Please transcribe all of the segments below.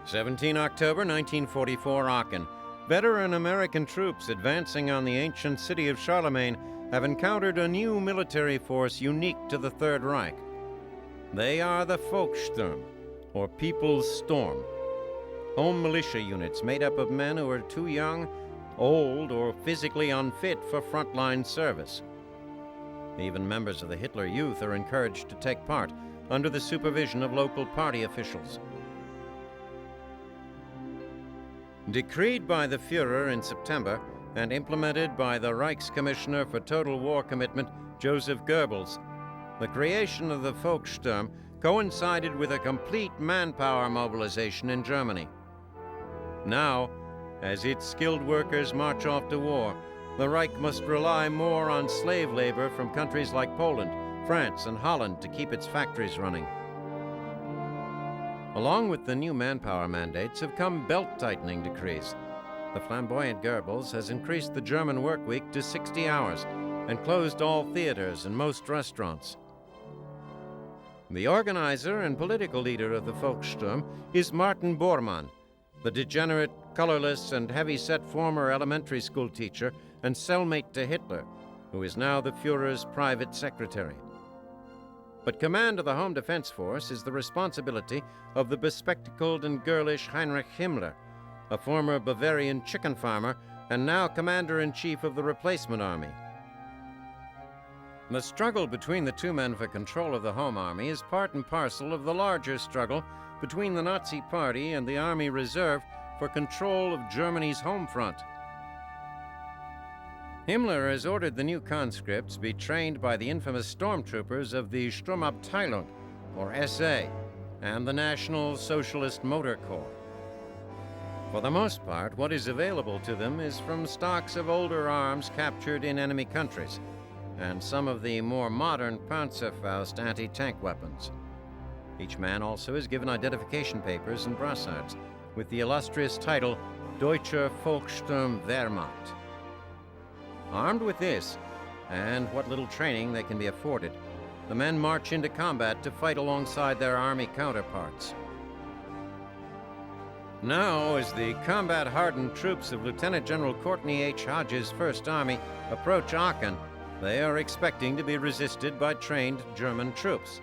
17 October 1944, Aachen. Veteran American troops advancing on the ancient city of Charlemagne have encountered a new military force unique to the Third Reich. They are the Volkssturm, or People's Storm. Home militia units made up of men who are too young, old, or physically unfit for frontline service. Even members of the Hitler Youth are encouraged to take part under the supervision of local party officials. Decreed by the Führer in September and implemented by the Reichscommissioner for Total War Commitment, Joseph Goebbels, the creation of the Volkssturm coincided with a complete manpower mobilization in Germany. Now, as its skilled workers march off to war, the Reich must rely more on slave labor from countries like Poland, France, and Holland to keep its factories running. Along with the new manpower mandates have come belt-tightening decrees. The flamboyant Goebbels has increased the German work week to 60 hours and closed all theaters and most restaurants. The organizer and political leader of the Volkssturm is Martin Bormann, the degenerate, colorless, and heavy-set former elementary school teacher and cellmate to Hitler, who is now the Führer's private secretary. But command of the Home Defense Force is the responsibility of the bespectacled and girlish Heinrich Himmler, a former Bavarian chicken farmer and now commander-in-chief of the replacement army. The struggle between the two men for control of the Home Army is part and parcel of the larger struggle between the Nazi Party and the Army Reserve for control of Germany's home front. Himmler has ordered the new conscripts be trained by the infamous stormtroopers of the Sturmabteilung, or SA, and the National Socialist Motor Corps. For the most part, what is available to them is from stocks of older arms captured in enemy countries, and some of the more modern Panzerfaust anti-tank weapons. Each man also is given identification papers and brassards with the illustrious title Deutscher Volkssturm Wehrmacht. Armed with this, and what little training they can be afforded, the men march into combat to fight alongside their army counterparts. Now, as the combat-hardened troops of Lieutenant General Courtney H. Hodges' First Army approach Aachen, they are expecting to be resisted by trained German troops.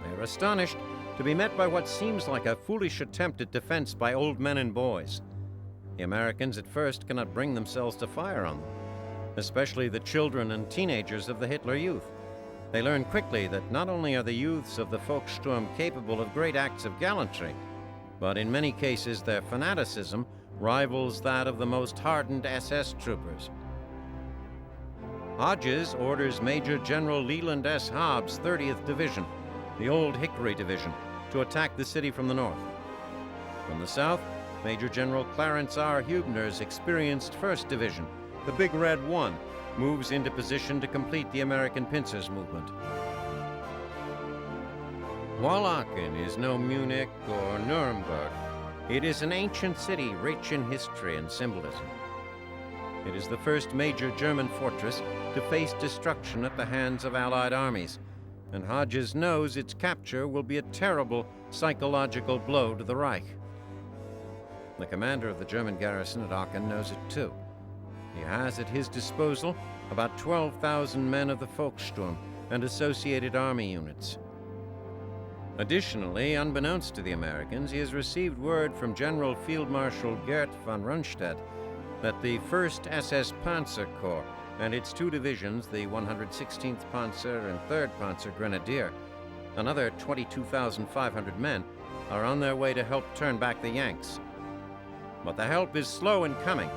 They are astonished to be met by what seems like a foolish attempt at defense by old men and boys. The Americans at first cannot bring themselves to fire on them, especially the children and teenagers of the Hitler Youth. They learn quickly that not only are the youths of the Volkssturm capable of great acts of gallantry, but in many cases their fanaticism rivals that of the most hardened SS troopers. Hodges orders Major General Leland S. Hobbs' 30th Division, the Old Hickory Division, to attack the city from the north. From the south, Major General Clarence R. Hubner's experienced 1st Division, the Big Red One, moves into position to complete the American pincers movement. While Aachen is no Munich or Nuremberg, it is an ancient city rich in history and symbolism. It is the first major German fortress to face destruction at the hands of Allied armies, and Hodges knows its capture will be a terrible psychological blow to the Reich. The commander of the German garrison at Aachen knows it too. He has at his disposal about 12,000 men of the Volkssturm and associated army units. Additionally, unbeknownst to the Americans, he has received word from General Field Marshal Gerd von Rundstedt that the 1st SS Panzer Corps and its 2 divisions, the 116th Panzer and 3rd Panzer Grenadier, another 22,500 men, are on their way to help turn back the Yanks. But the help is slow in coming,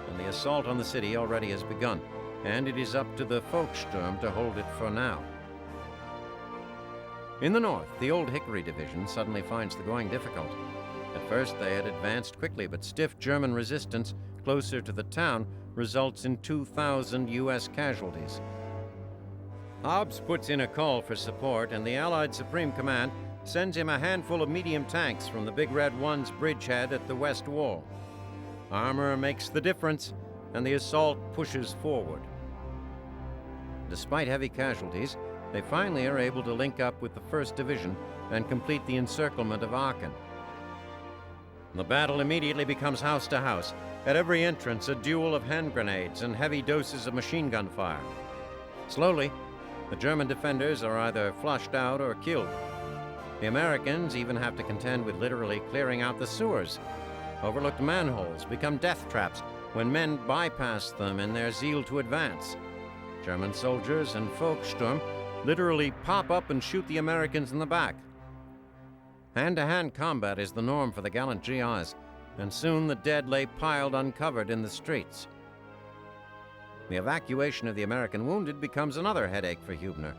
and the assault on the city already has begun, and it is up to the Volkssturm to hold it for now. In the north, the Old Hickory Division suddenly finds the going difficult. At first they had advanced quickly, but stiff German resistance closer to the town results in 2,000 U.S. casualties. Hobbs puts in a call for support, and the Allied Supreme Command sends him a handful of medium tanks from the Big Red One's bridgehead at the west wall. Armor makes the difference, and the assault pushes forward. Despite heavy casualties, they finally are able to link up with the 1st Division and complete the encirclement of Aachen. The battle immediately becomes house to house. At every entrance, a duel of hand grenades and heavy doses of machine gun fire. Slowly, the German defenders are either flushed out or killed. The Americans even have to contend with literally clearing out the sewers. Overlooked manholes become death traps when men bypass them in their zeal to advance. German soldiers and Volkssturm literally pop up and shoot the Americans in the back. Hand-to-hand combat is the norm for the gallant GIs, and soon the dead lay piled uncovered in the streets. The evacuation of the American wounded becomes another headache for Hübner.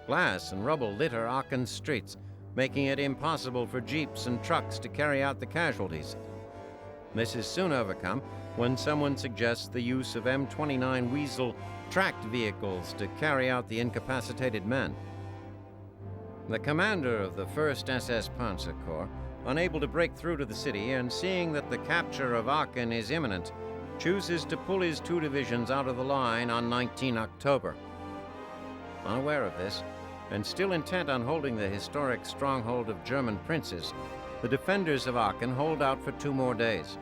Glass and rubble litter Aachen's streets, making it impossible for jeeps and trucks to carry out the casualties. This is soon overcome when someone suggests the use of M29 Weasel tracked vehicles to carry out the incapacitated men. The commander of the 1st SS Panzer Corps, unable to break through to the city and seeing that the capture of Aachen is imminent, chooses to pull his 2 divisions out of the line on 19 October. Unaware of this, and still intent on holding the historic stronghold of German princes, the defenders of Aachen hold out for 2 more days.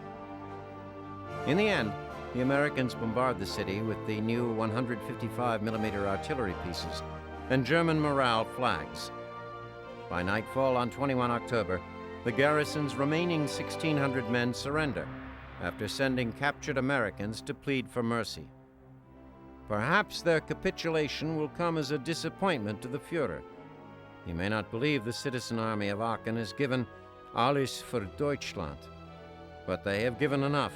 In the end, the Americans bombard the city with the new 155mm artillery pieces, and German morale flags. By nightfall on 21 October, the garrison's remaining 1,600 men surrender, after sending captured Americans to plead for mercy. Perhaps their capitulation will come as a disappointment to the Führer. He may not believe the citizen army of Aachen has given alles für Deutschland, but they have given enough.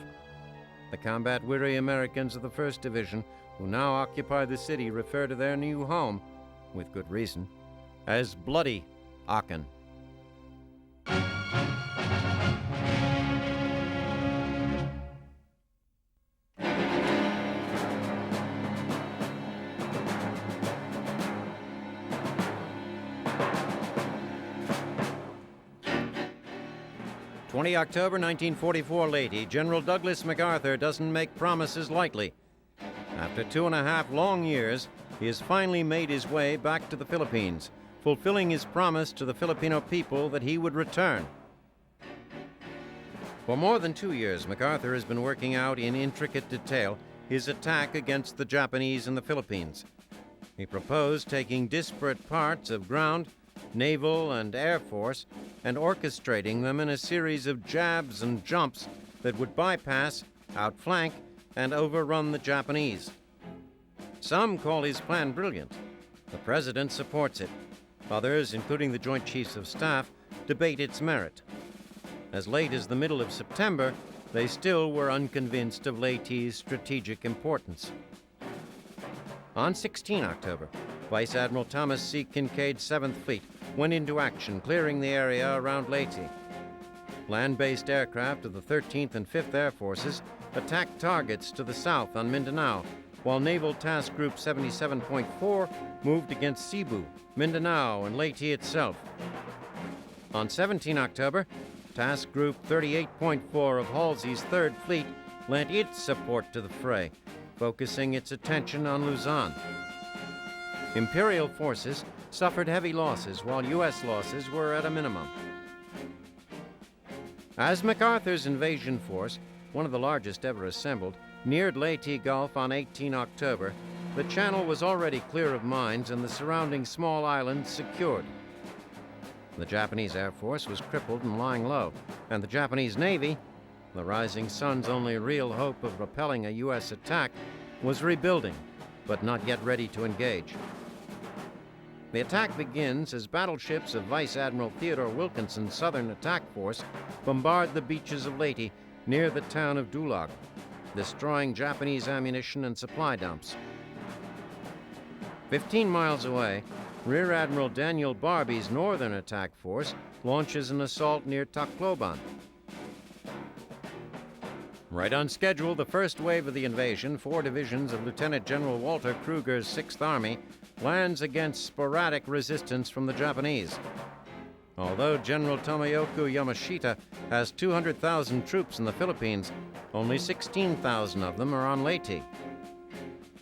The combat-weary Americans of the 1st Division, who now occupy the city, refer to their new home, with good reason, as Bloody Aachen. 20 October 1944, Leyte. General Douglas MacArthur doesn't make promises lightly. After 2.5 long years, he has finally made his way back to the Philippines, fulfilling his promise to the Filipino people that he would return. For more than 2 years, MacArthur has been working out in intricate detail his attack against the Japanese in the Philippines. He proposed taking disparate parts of ground, naval, and air force and orchestrating them in a series of jabs and jumps that would bypass, outflank, and overrun the Japanese. Some call his plan brilliant. The President supports it. Others, including the Joint Chiefs of Staff, debate its merit. As late as the middle of September, they still were unconvinced of Leyte's strategic importance. On 16 October, Vice Admiral Thomas C. Kincaid's 7th Fleet went into action, clearing the area around Leyte. Land-based aircraft of the 13th and 5th Air Forces attacked targets to the south on Mindanao, while Naval Task Group 77.4 moved against Cebu, Mindanao, and Leyte itself. On 17 October, Task Group 38.4 of Halsey's 3rd Fleet lent its support to the fray, focusing its attention on Luzon. Imperial forces suffered heavy losses, while U.S. losses were at a minimum. As MacArthur's invasion force, one of the largest ever assembled, neared Leyte Gulf on 18 October, the channel was already clear of mines and the surrounding small islands secured. The Japanese Air Force was crippled and lying low, and the Japanese Navy, the rising sun's only real hope of repelling a U.S. attack, was rebuilding, but not yet ready to engage. The attack begins as battleships of Vice Admiral Theodore Wilkinson's Southern Attack Force bombard the beaches of Leyte near the town of Dulag, destroying Japanese ammunition and supply dumps. 15 miles away, Rear Admiral Daniel Barbee's Northern Attack Force launches an assault near Tacloban. Right on schedule, the first wave of the invasion, 4 divisions of Lieutenant General Walter Kruger's 6th Army, lands against sporadic resistance from the Japanese. Although General Tomoyoku Yamashita has 200,000 troops in the Philippines, only 16,000 of them are on Leyte.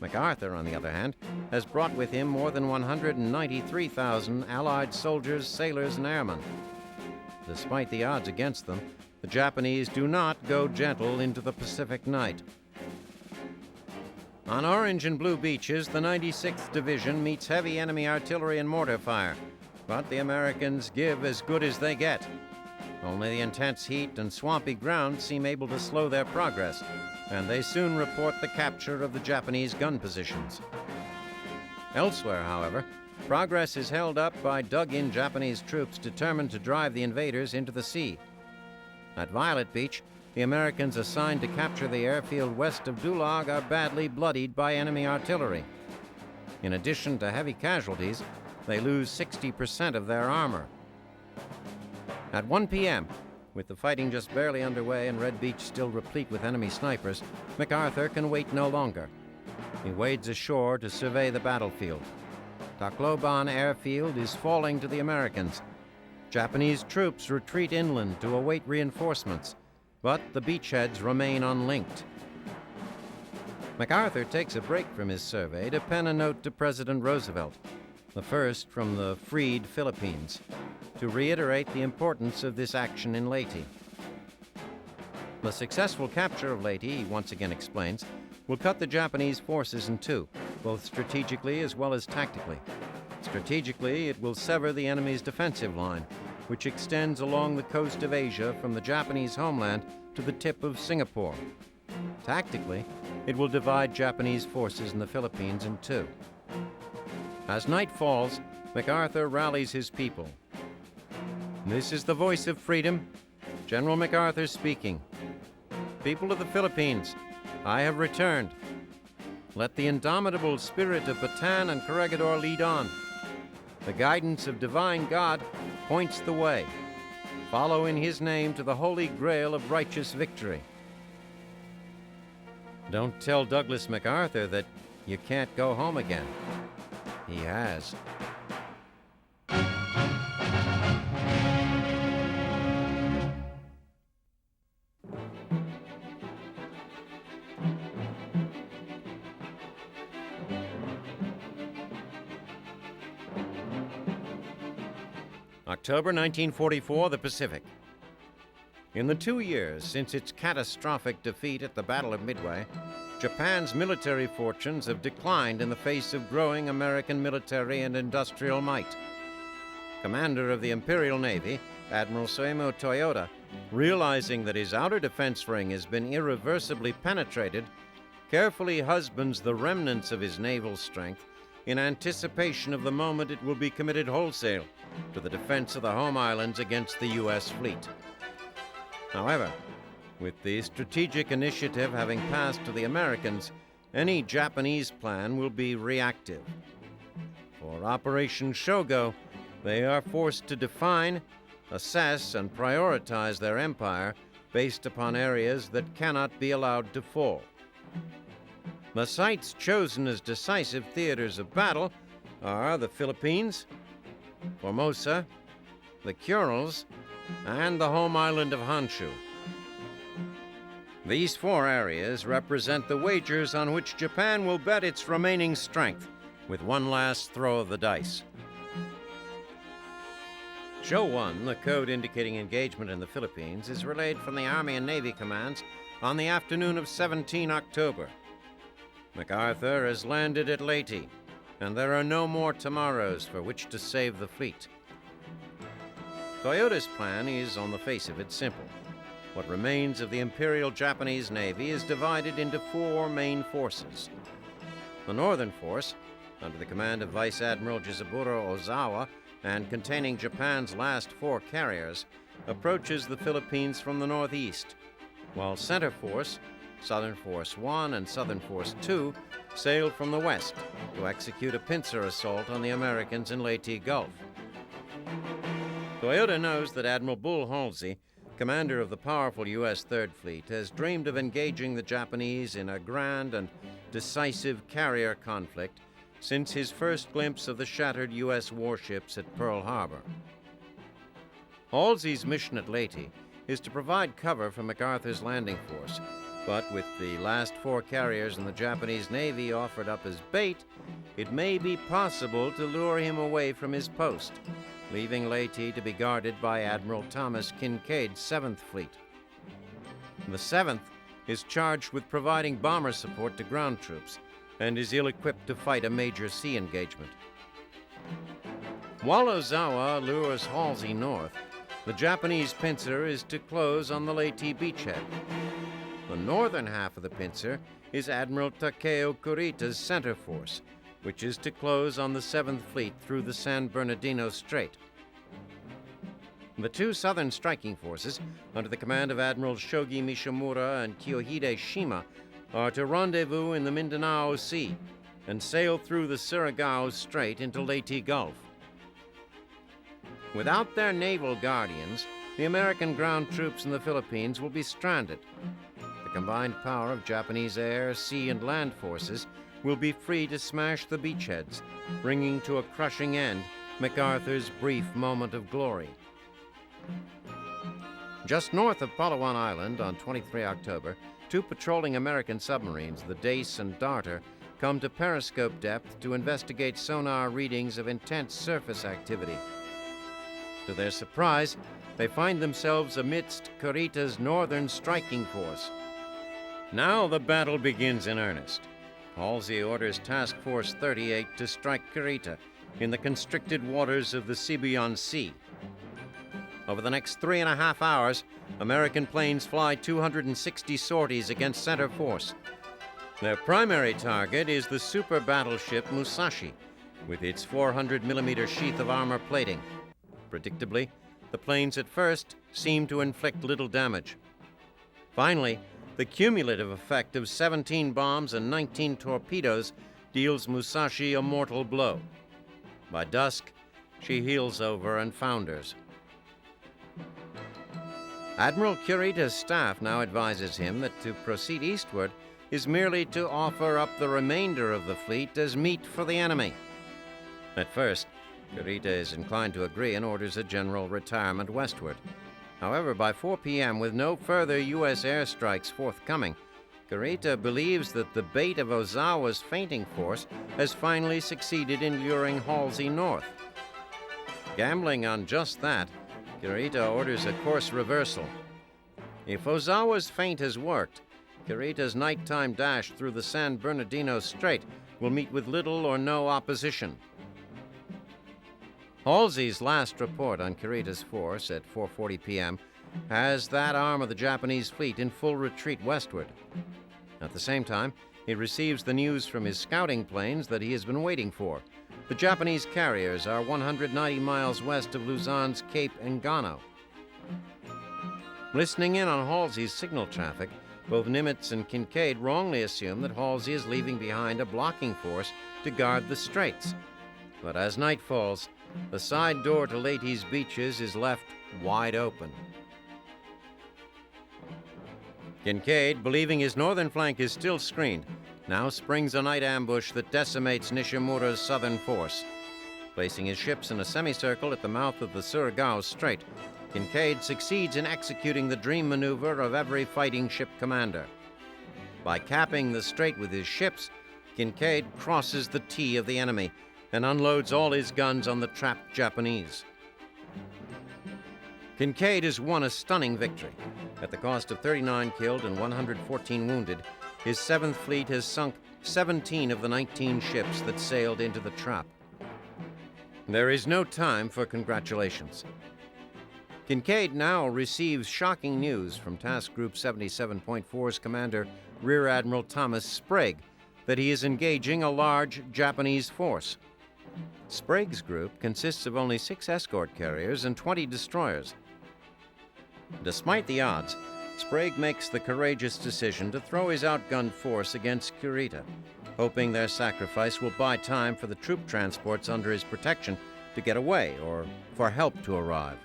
MacArthur, on the other hand, has brought with him more than 193,000 Allied soldiers, sailors, and airmen. Despite the odds against them, the Japanese do not go gentle into the Pacific night. On orange and blue beaches, the 96th Division meets heavy enemy artillery and mortar fire, but the Americans give as good as they get. Only the intense heat and swampy ground seem able to slow their progress, and they soon report the capture of the Japanese gun positions. Elsewhere, however, progress is held up by dug-in Japanese troops determined to drive the invaders into the sea. At Violet Beach, the Americans assigned to capture the airfield west of Dulag are badly bloodied by enemy artillery. In addition to heavy casualties, they lose 60% of their armor. At 1 p.m., with the fighting just barely underway and Red Beach still replete with enemy snipers, MacArthur can wait no longer. He wades ashore to survey the battlefield. Tacloban airfield is falling to the Americans. Japanese troops retreat inland to await reinforcements, but the beachheads remain unlinked. MacArthur takes a break from his survey to pen a note to President Roosevelt, the first from the freed Philippines, to reiterate the importance of this action in Leyte. The successful capture of Leyte, he once again explains, will cut the Japanese forces in two, both strategically as well as tactically. Strategically, it will sever the enemy's defensive line, which extends along the coast of Asia from the Japanese homeland to the tip of Singapore. Tactically, it will divide Japanese forces in the Philippines in two. As night falls, MacArthur rallies his people. "This is the voice of freedom. General MacArthur speaking. People of the Philippines, I have returned. Let the indomitable spirit of Patton and Corregidor lead on. The guidance of divine God points the way. Follow in his name to the holy grail of righteous victory." Don't tell Douglas MacArthur that you can't go home again. He has. October 1944, the Pacific. In the 2 years since its catastrophic defeat at the Battle of Midway, Japan's military fortunes have declined in the face of growing American military and industrial might. Commander of the Imperial Navy, Admiral Suemo Toyota, realizing that his outer defense ring has been irreversibly penetrated, carefully husbands the remnants of his naval strength in anticipation of the moment it will be committed wholesale to the defense of the home islands against the U.S. fleet. However, with the strategic initiative having passed to the Americans, any Japanese plan will be reactive. For Operation Shogo, they are forced to define, assess, and prioritize their empire based upon areas that cannot be allowed to fall. The sites chosen as decisive theaters of battle are the Philippines, Formosa, the Kurils, and the home island of Honshu. These four areas represent the wagers on which Japan will bet its remaining strength with one last throw of the dice. Show 1, the code indicating engagement in the Philippines, is relayed from the Army and Navy commands on the afternoon of 17 October. MacArthur has landed at Leyte, and there are no more tomorrows for which to save the fleet. Toyota's plan is, on the face of it, simple. What remains of the Imperial Japanese Navy is divided into four main forces. The Northern Force, under the command of Vice Admiral Jizaburo Ozawa and containing Japan's last four carriers, approaches the Philippines from the northeast, while Center Force, Southern Force 1 and Southern Force 2 sailed from the west to execute a pincer assault on the Americans in Leyte Gulf. Toyota knows that Admiral Bull Halsey, commander of the powerful U.S. Third Fleet, has dreamed of engaging the Japanese in a grand and decisive carrier conflict since his first glimpse of the shattered U.S. warships at Pearl Harbor. Halsey's mission at Leyte is to provide cover for MacArthur's landing force, but with the last four carriers in the Japanese Navy offered up as bait, it may be possible to lure him away from his post, leaving Leyte to be guarded by Admiral Thomas Kincaid's 7th Fleet. The 7th is charged with providing bomber support to ground troops and is ill-equipped to fight a major sea engagement. While Ozawa lures Halsey north, the Japanese pincer is to close on the Leyte beachhead. The northern half of the pincer is Admiral Takeo Kurita's center force, which is to close on the 7th Fleet through the San Bernardino Strait. The two southern striking forces, under the command of Admirals Shogi Mishimura and Kiyohide Shima, are to rendezvous in the Mindanao Sea and sail through the Surigao Strait into Leyte Gulf. Without their naval guardians, the American ground troops in the Philippines will be stranded. The combined power of Japanese air, sea, and land forces will be free to smash the beachheads, bringing to a crushing end MacArthur's brief moment of glory. Just north of Palawan Island on 23 October, two patrolling American submarines, the Dace and Darter, come to periscope depth to investigate sonar readings of intense surface activity. To their surprise, they find themselves amidst Kurita's northern striking force. Now the battle begins in earnest. Halsey orders Task Force 38 to strike Kurita in the constricted waters of the Sibuyan Sea. Over the next 3.5 hours, American planes fly 260 sorties against center force. Their primary target is the super battleship Musashi, with its 400mm sheath of armor plating. Predictably, the planes at first seem to inflict little damage. Finally, the cumulative effect of 17 bombs and 19 torpedoes deals Musashi a mortal blow. By dusk, she heels over and founders. Admiral Kurita's staff now advises him that to proceed eastward is merely to offer up the remainder of the fleet as meat for the enemy. At first, Kurita is inclined to agree and orders a general retirement westward. However, by 4 p.m., with no further U.S. airstrikes forthcoming, Kurita believes that the bait of Ozawa's fainting force has finally succeeded in luring Halsey north. Gambling on just that, Kurita orders a course reversal. If Ozawa's feint has worked, Kurita's nighttime dash through the San Bernardino Strait will meet with little or no opposition. Halsey's last report on Kurita's force at 4:40 p.m. has that arm of the Japanese fleet in full retreat westward. At the same time, he receives the news from his scouting planes that he has been waiting for. The Japanese carriers are 190 miles west of Luzon's Cape Engano. Listening in on Halsey's signal traffic, both Nimitz and Kincaid wrongly assume that Halsey is leaving behind a blocking force to guard the straits. But as night falls, the side door to Leyte's beaches is left wide open. Kincaid, believing his northern flank is still screened, now springs a night ambush that decimates Nishimura's southern force. Placing his ships in a semicircle at the mouth of the Surigao Strait, Kincaid succeeds in executing the dream maneuver of every fighting ship commander. By capping the strait with his ships, Kincaid crosses the T of the enemy and unloads all his guns on the trapped Japanese. Kincaid has won a stunning victory. At the cost of 39 killed and 114 wounded, his 7th Fleet has sunk 17 of the 19 ships that sailed into the trap. There is no time for congratulations. Kincaid now receives shocking news from Task Group 77.4's commander, Rear Admiral Thomas Sprague, that he is engaging a large Japanese force. Sprague's group consists of only 6 escort carriers and 20 destroyers. Despite the odds, Sprague makes the courageous decision to throw his outgunned force against Kurita, hoping their sacrifice will buy time for the troop transports under his protection to get away or for help to arrive.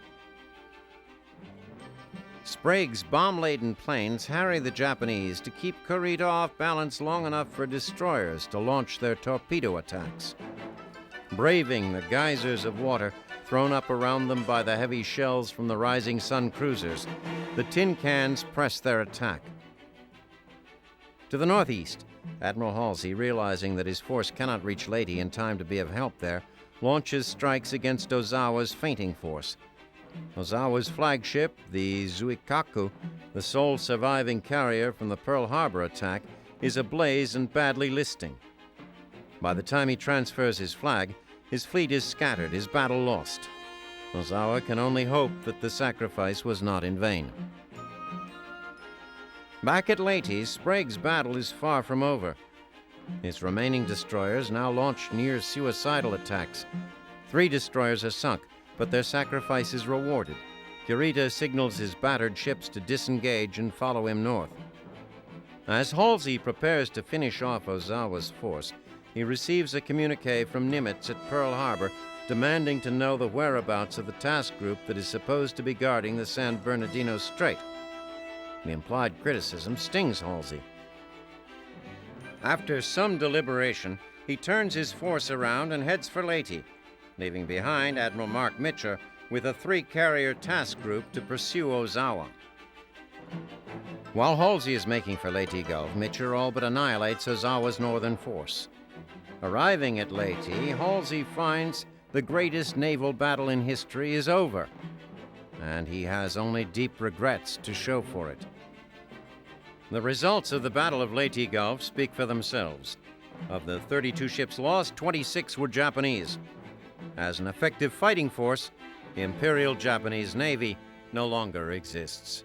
Sprague's bomb-laden planes harry the Japanese to keep Kurita off balance long enough for destroyers to launch their torpedo attacks. Braving the geysers of water thrown up around them by the heavy shells from the Rising Sun cruisers, the tin cans press their attack. To the northeast, Admiral Halsey, realizing that his force cannot reach Leyte in time to be of help there, launches strikes against Ozawa's fainting force. Ozawa's flagship, the Zuikaku, the sole surviving carrier from the Pearl Harbor attack, is ablaze and badly listing. By the time he transfers his flag, his fleet is scattered, his battle lost. Ozawa can only hope that the sacrifice was not in vain. Back at Leyte, Sprague's battle is far from over. His remaining destroyers now launch near-suicidal attacks. 3 destroyers are sunk, but their sacrifice is rewarded. Kurita signals his battered ships to disengage and follow him north. As Halsey prepares to finish off Ozawa's force, he receives a communique from Nimitz at Pearl Harbor demanding to know the whereabouts of the task group that is supposed to be guarding the San Bernardino Strait. The implied criticism stings Halsey. After some deliberation, he turns his force around and heads for Leyte, leaving behind Admiral Mark Mitcher with a 3-carrier task group to pursue Ozawa. While Halsey is making for Leyte Gulf, Mitcher all but annihilates Ozawa's northern force. Arriving at Leyte, Halsey finds the greatest naval battle in history is over, and he has only deep regrets to show for it. The results of the Battle of Leyte Gulf speak for themselves. Of the 32 ships lost, 26 were Japanese. As an effective fighting force, the Imperial Japanese Navy no longer exists.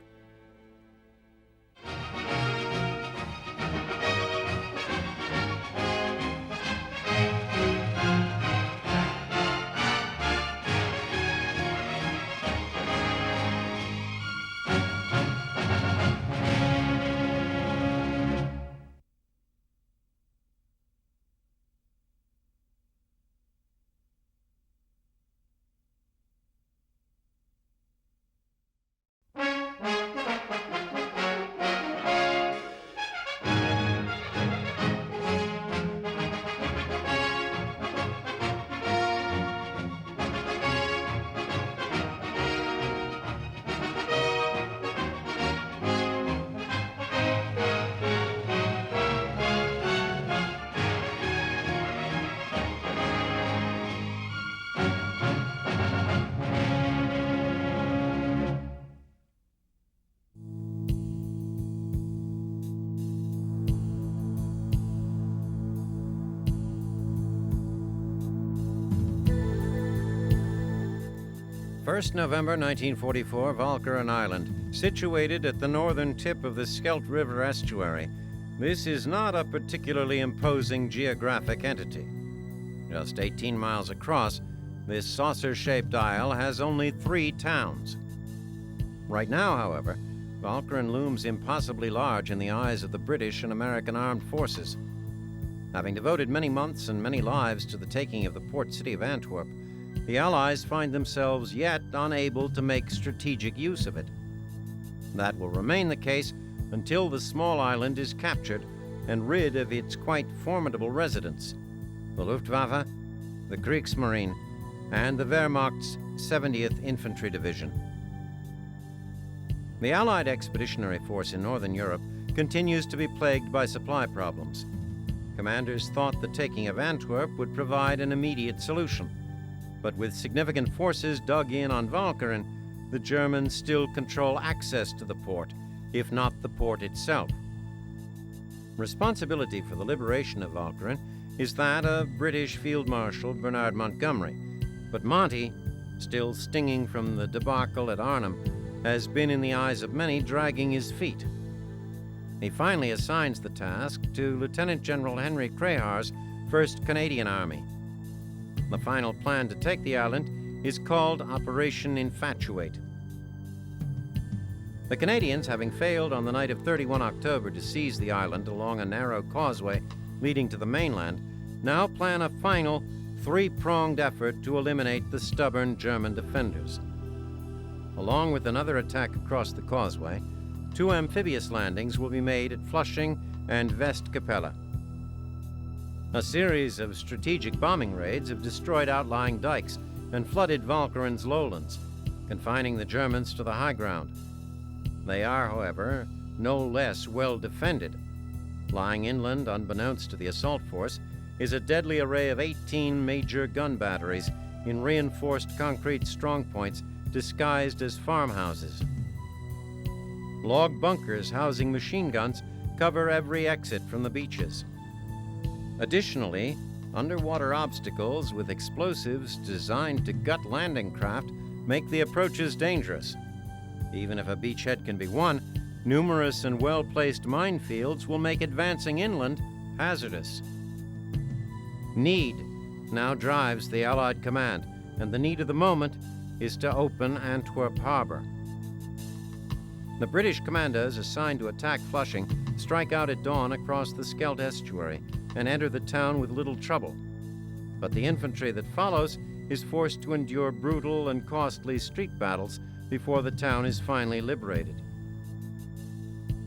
November 1944, Walcheren Island, situated at the northern tip of the Scheldt River estuary. This is not a particularly imposing geographic entity. Just 18 miles across, this saucer-shaped isle has only 3 towns. Right now, however, Walcheren looms impossibly large in the eyes of the British and American armed forces. Having devoted many months and many lives to the taking of the port city of Antwerp, the Allies find themselves yet unable to make strategic use of it. That will remain the case until the small island is captured and rid of its quite formidable residents, the Luftwaffe, the Kriegsmarine, and the Wehrmacht's 70th Infantry Division. The Allied Expeditionary Force in Northern Europe continues to be plagued by supply problems. Commanders thought the taking of Antwerp would provide an immediate solution. But with significant forces dug in on Walcheren, the Germans still control access to the port, if not the port itself. Responsibility for the liberation of Walcheren is that of British Field Marshal Bernard Montgomery, but Monty, still stinging from the debacle at Arnhem, has been in the eyes of many dragging his feet. He finally assigns the task to Lieutenant General Henry Crehar's 1st Canadian Army. The final plan to take the island is called Operation Infatuate. The Canadians, having failed on the night of 31 October to seize the island along a narrow causeway leading to the mainland, now plan a final 3-pronged effort to eliminate the stubborn German defenders. Along with another attack across the causeway, 2 amphibious landings will be made at Flushing and Westkapelle. A series of strategic bombing raids have destroyed outlying dikes and flooded Walcheren's lowlands, confining the Germans to the high ground. They are, however, no less well defended. Lying inland, unbeknownst to the assault force, is a deadly array of 18 major gun batteries in reinforced concrete strongpoints disguised as farmhouses. Log bunkers housing machine guns cover every exit from the beaches. Additionally, underwater obstacles with explosives designed to gut landing craft make the approaches dangerous. Even if a beachhead can be won, numerous and well-placed minefields will make advancing inland hazardous. Need now drives the Allied command, and the need of the moment is to open Antwerp harbor. The British commandos assigned to attack Flushing strike out at dawn across the Scheldt estuary and enter the town with little trouble. But the infantry that follows is forced to endure brutal and costly street battles before the town is finally liberated.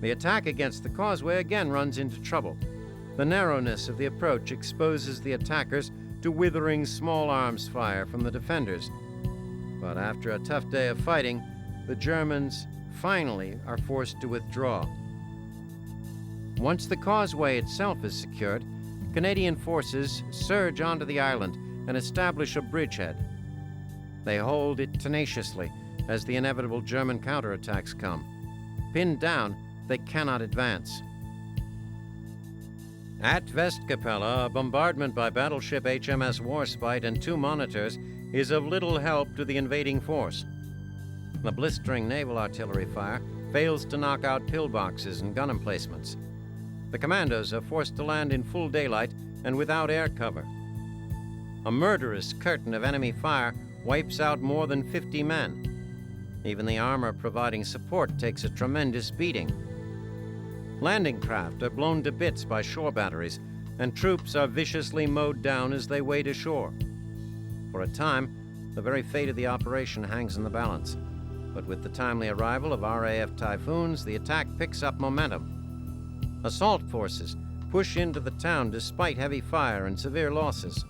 The attack against the causeway again runs into trouble. The narrowness of the approach exposes the attackers to withering small arms fire from the defenders. But after a tough day of fighting, the Germans finally are forced to withdraw. Once the causeway itself is secured, Canadian forces surge onto the island and establish a bridgehead. They hold it tenaciously as the inevitable German counterattacks come. Pinned down, they cannot advance. At Westkapelle, a bombardment by battleship HMS Warspite and 2 monitors is of little help to the invading force. The blistering naval artillery fire fails to knock out pillboxes and gun emplacements. The commandos are forced to land in full daylight and without air cover. A murderous curtain of enemy fire wipes out more than 50 men. Even the armor providing support takes a tremendous beating. Landing craft are blown to bits by shore batteries, and troops are viciously mowed down as they wade ashore. For a time, the very fate of the operation hangs in the balance. But with the timely arrival of RAF Typhoons, the attack picks up momentum. Assault forces push into the town despite heavy fire and severe losses.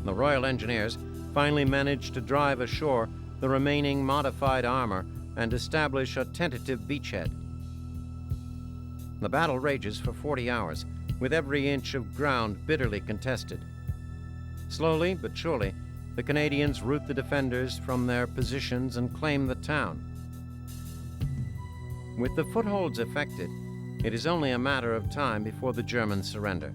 The Royal Engineers finally manage to drive ashore the remaining modified armor and establish a tentative beachhead. The battle rages for 40 hours, with every inch of ground bitterly contested. Slowly but surely, the Canadians rout the defenders from their positions and claim the town. With the footholds effected, it is only a matter of time before the Germans surrender.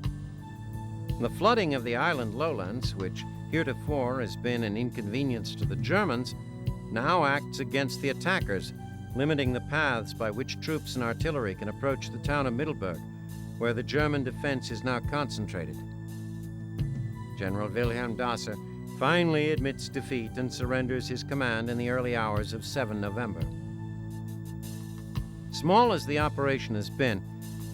The flooding of the island lowlands, which heretofore has been an inconvenience to the Germans, now acts against the attackers, limiting the paths by which troops and artillery can approach the town of Middelburg, where the German defense is now concentrated. General Wilhelm Dasser finally admits defeat and surrenders his command in the early hours of 7 November. Small as the operation has been,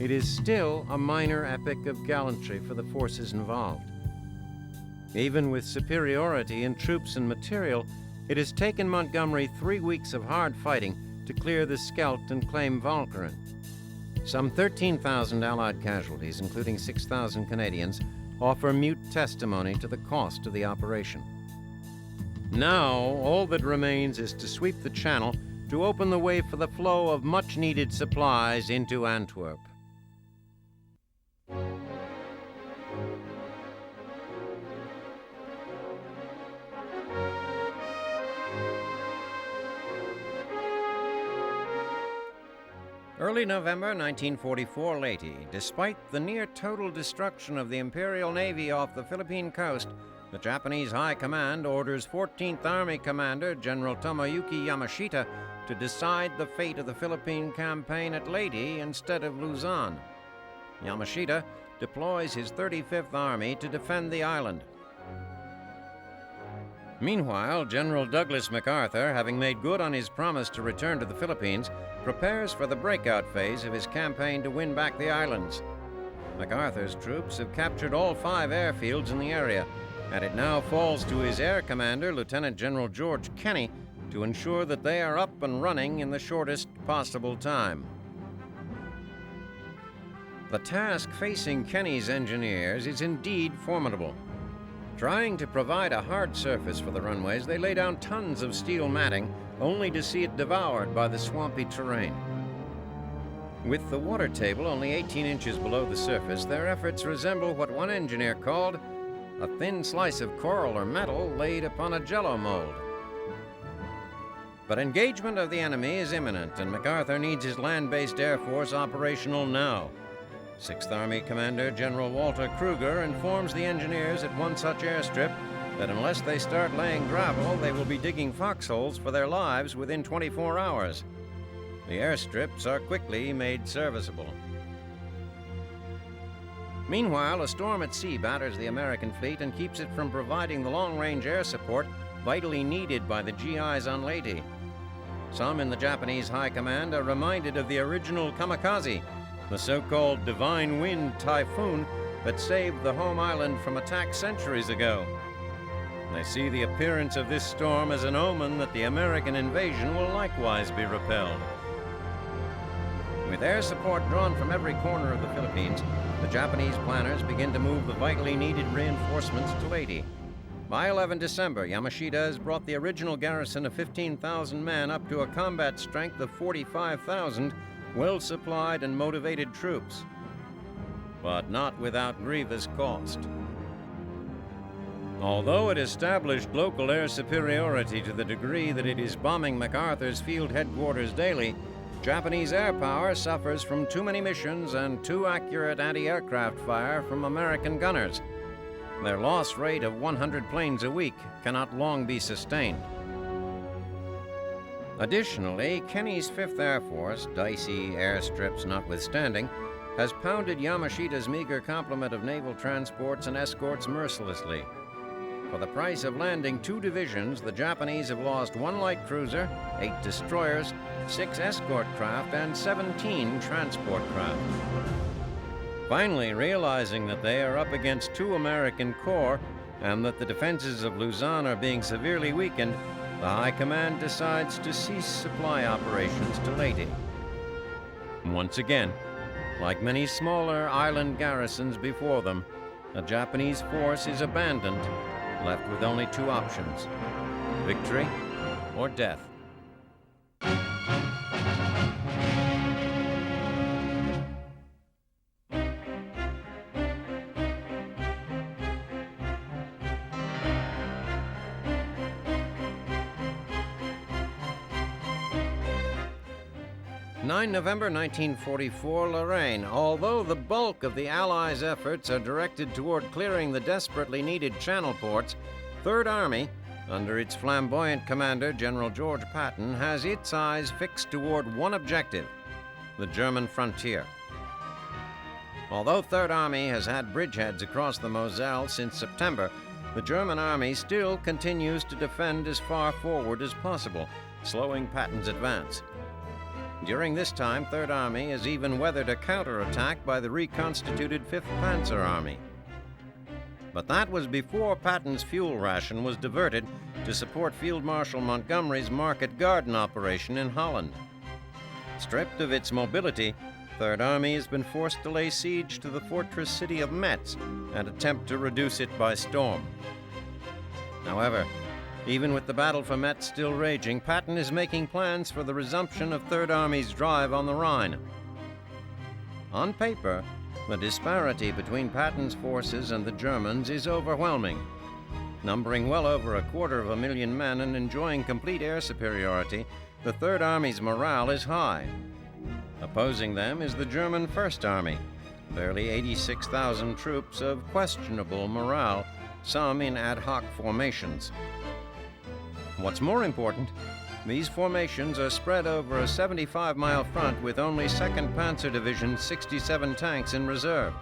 it is still a minor epic of gallantry for the forces involved. Even with superiority in troops and material, it has taken Montgomery 3 weeks of hard fighting to clear the Scheldt and claim Walcheren. Some 13,000 Allied casualties, including 6,000 Canadians, offer mute testimony to the cost of the operation. Now, all that remains is to sweep the channel to open the way for the flow of much-needed supplies into Antwerp. Early November 1944, Leyte. Despite the near-total destruction of the Imperial Navy off the Philippine coast, the Japanese High Command orders 14th Army Commander General Tomoyuki Yamashita to decide the fate of the Philippine campaign at Leyte instead of Luzon. Yamashita deploys his 35th Army to defend the island. Meanwhile, General Douglas MacArthur, having made good on his promise to return to the Philippines, prepares for the breakout phase of his campaign to win back the islands. MacArthur's troops have captured all 5 airfields in the area, and it now falls to his air commander, Lieutenant General George Kenney, to ensure that they are up and running in the shortest possible time. The task facing Kenney's engineers is indeed formidable. Trying to provide a hard surface for the runways, they lay down tons of steel matting, only to see it devoured by the swampy terrain. With the water table only 18 inches below the surface, their efforts resemble what one engineer called a thin slice of coral or metal laid upon a jello mold. But engagement of the enemy is imminent, and MacArthur needs his land-based air force operational now. 6th Army Commander General Walter Kruger informs the engineers at one such airstrip that unless they start laying gravel, they will be digging foxholes for their lives within 24 hours. The airstrips are quickly made serviceable. Meanwhile, a storm at sea batters the American fleet and keeps it from providing the long-range air support vitally needed by the GIs on Leyte. Some in the Japanese High Command are reminded of the original kamikaze, the so-called divine wind typhoon that saved the home island from attack centuries ago. They see the appearance of this storm as an omen that the American invasion will likewise be repelled. With air support drawn from every corner of the Philippines, the Japanese planners begin to move the vitally needed reinforcements to Leyte. By 11 December, Yamashita has brought the original garrison of 15,000 men up to a combat strength of 45,000 well-supplied and motivated troops. But not without grievous cost. Although it established local air superiority to the degree that it is bombing MacArthur's field headquarters daily, Japanese air power suffers from too many missions and too accurate anti-aircraft fire from American gunners. Their loss rate of 100 planes a week cannot long be sustained. Additionally, Kenny's 5th Air Force, dicey airstrips notwithstanding, has pounded Yamashita's meager complement of naval transports and escorts mercilessly. For the price of landing 2 divisions, the Japanese have lost 1 light cruiser, 8 destroyers, 6 escort craft, and 17 transport craft. Finally, realizing that they are up against 2 American corps and that the defenses of Luzon are being severely weakened, the High Command decides to cease supply operations to Leyte. Once again, like many smaller island garrisons before them, the Japanese force is abandoned, left with only 2 options: victory or death. 9 November 1944, Lorraine. Although the bulk of the Allies' efforts are directed toward clearing the desperately needed channel ports, 3rd Army, under its flamboyant commander, General George Patton, has its eyes fixed toward one objective: the German frontier. Although 3rd Army has had bridgeheads across the Moselle since September, the German Army still continues to defend as far forward as possible, slowing Patton's advance. During this time, 3rd Army has even weathered a counterattack by the reconstituted 5th Panzer Army. But that was before Patton's fuel ration was diverted to support Field Marshal Montgomery's Market Garden operation in Holland. Stripped of its mobility, 3rd Army has been forced to lay siege to the fortress city of Metz and attempt to reduce it by storm. However, even with the battle for Metz still raging, Patton is making plans for the resumption of 3rd Army's drive on the Rhine. On paper, the disparity between Patton's forces and the Germans is overwhelming. Numbering well over 250,000 men and enjoying complete air superiority, the 3rd Army's morale is high. Opposing them is the German 1st Army, barely 86,000 troops of questionable morale, some in ad hoc formations. What's more important, these formations are spread over a 75-mile front with only 2nd Panzer Division's 67 tanks in reserve.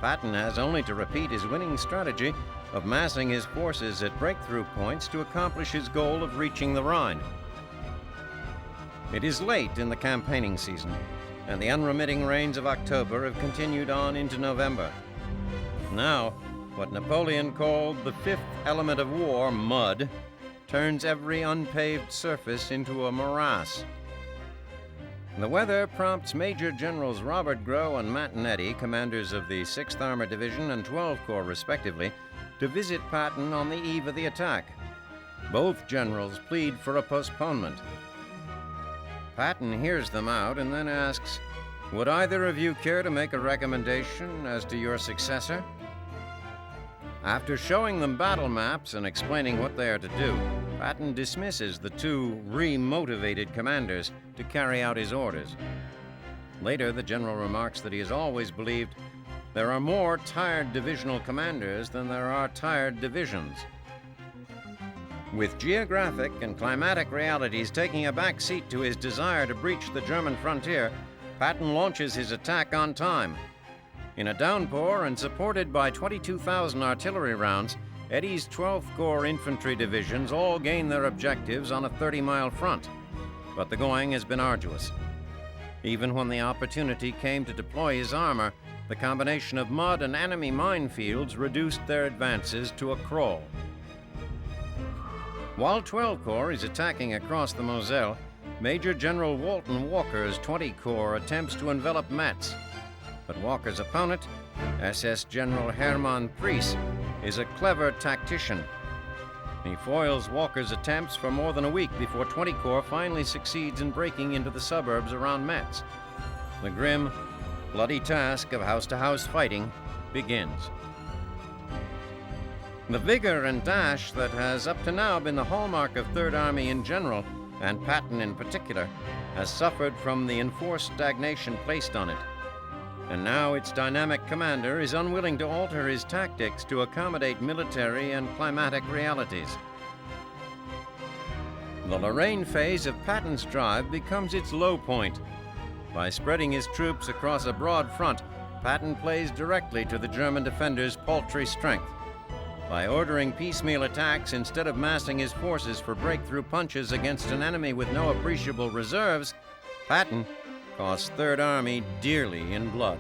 Patton has only to repeat his winning strategy of massing his forces at breakthrough points to accomplish his goal of reaching the Rhine. It is late in the campaigning season, and the unremitting rains of October have continued on into November. Now, what Napoleon called the 5th element of war, mud, turns every unpaved surface into a morass. The weather prompts Major Generals Robert Grow and Mantonetti, commanders of the 6th Armored Division and 12 Corps respectively, to visit Patton on the eve of the attack. Both generals plead for a postponement. Patton hears them out and then asks, "Would either of you care to make a recommendation as to your successor?" After showing them battle maps and explaining what they are to do, Patton dismisses the two re-motivated commanders to carry out his orders. Later, the general remarks that he has always believed there are more tired divisional commanders than there are tired divisions. With geographic and climatic realities taking a back seat to his desire to breach the German frontier, Patton launches his attack on time. In a downpour and supported by 22,000 artillery rounds, Eddy's 12th Corps infantry divisions all gain their objectives on a 30-mile front. But the going has been arduous. Even when the opportunity came to deploy his armor, the combination of mud and enemy minefields reduced their advances to a crawl. While 12th Corps is attacking across the Moselle, Major General Walton Walker's 20th Corps attempts to envelop Metz. But Walker's opponent, SS General Hermann Priess, is a clever tactician. He foils Walker's attempts for more than a week before 20th Corps finally succeeds in breaking into the suburbs around Metz. The grim, bloody task of house-to-house fighting begins. The vigor and dash that has up to now been the hallmark of Third Army in general, and Patton in particular, has suffered from the enforced stagnation placed on it. And now its dynamic commander is unwilling to alter his tactics to accommodate military and climatic realities. The Lorraine phase of Patton's drive becomes its low point. By spreading his troops across a broad front, Patton plays directly to the German defenders' paltry strength. By ordering piecemeal attacks instead of massing his forces for breakthrough punches against an enemy with no appreciable reserves, Patton cost Third Army dearly in blood.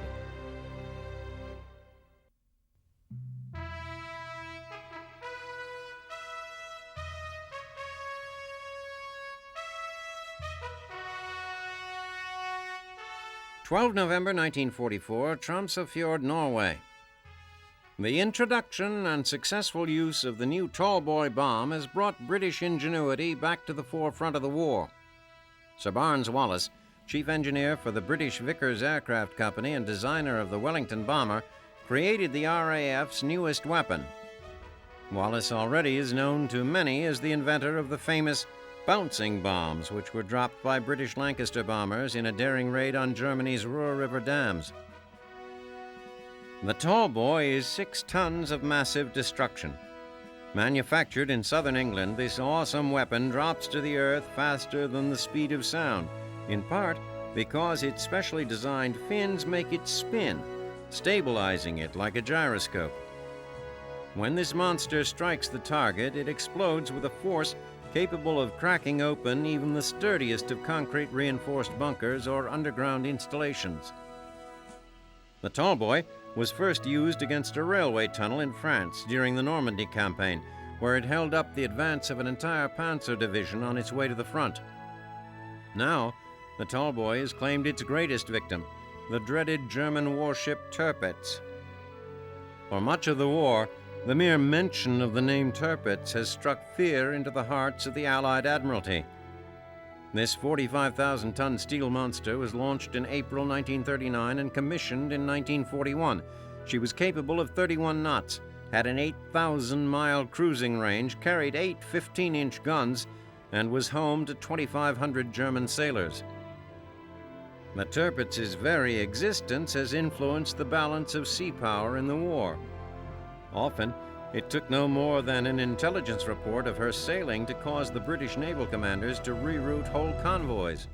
November 1944, Tromsøfjord, Norway. The introduction and successful use of the new tall boy bomb has brought British ingenuity back to the forefront of the war. Sir Barnes Wallis, chief engineer for the British Vickers Aircraft Company and designer of the Wellington bomber, created the RAF's newest weapon. Wallis already is known to many as the inventor of the famous bouncing bombs, which were dropped by British Lancaster bombers in a daring raid on Germany's Ruhr River dams. The tall boy is 6 tons of massive destruction. Manufactured in southern England, this awesome weapon drops to the earth faster than the speed of sound, in part because its specially designed fins make it spin, stabilizing it like a gyroscope. When this monster strikes the target, it explodes with a force capable of cracking open even the sturdiest of concrete-reinforced bunkers or underground installations. The tall boy was first used against a railway tunnel in France during the Normandy campaign, where it held up the advance of an entire panzer division on its way to the front. Now, the tall boy has claimed its greatest victim, the dreaded German warship Tirpitz. For much of the war, the mere mention of the name Tirpitz has struck fear into the hearts of the Allied Admiralty. This 45,000-ton steel monster was launched in April 1939 and commissioned in 1941. She was capable of 31 knots, had an 8,000-mile cruising range, carried 8 15-inch guns, and was home to 2,500 German sailors. The Tirpitz's very existence has influenced the balance of sea power in the war. Often, it took no more than an intelligence report of her sailing to cause the British naval commanders to reroute whole convoys.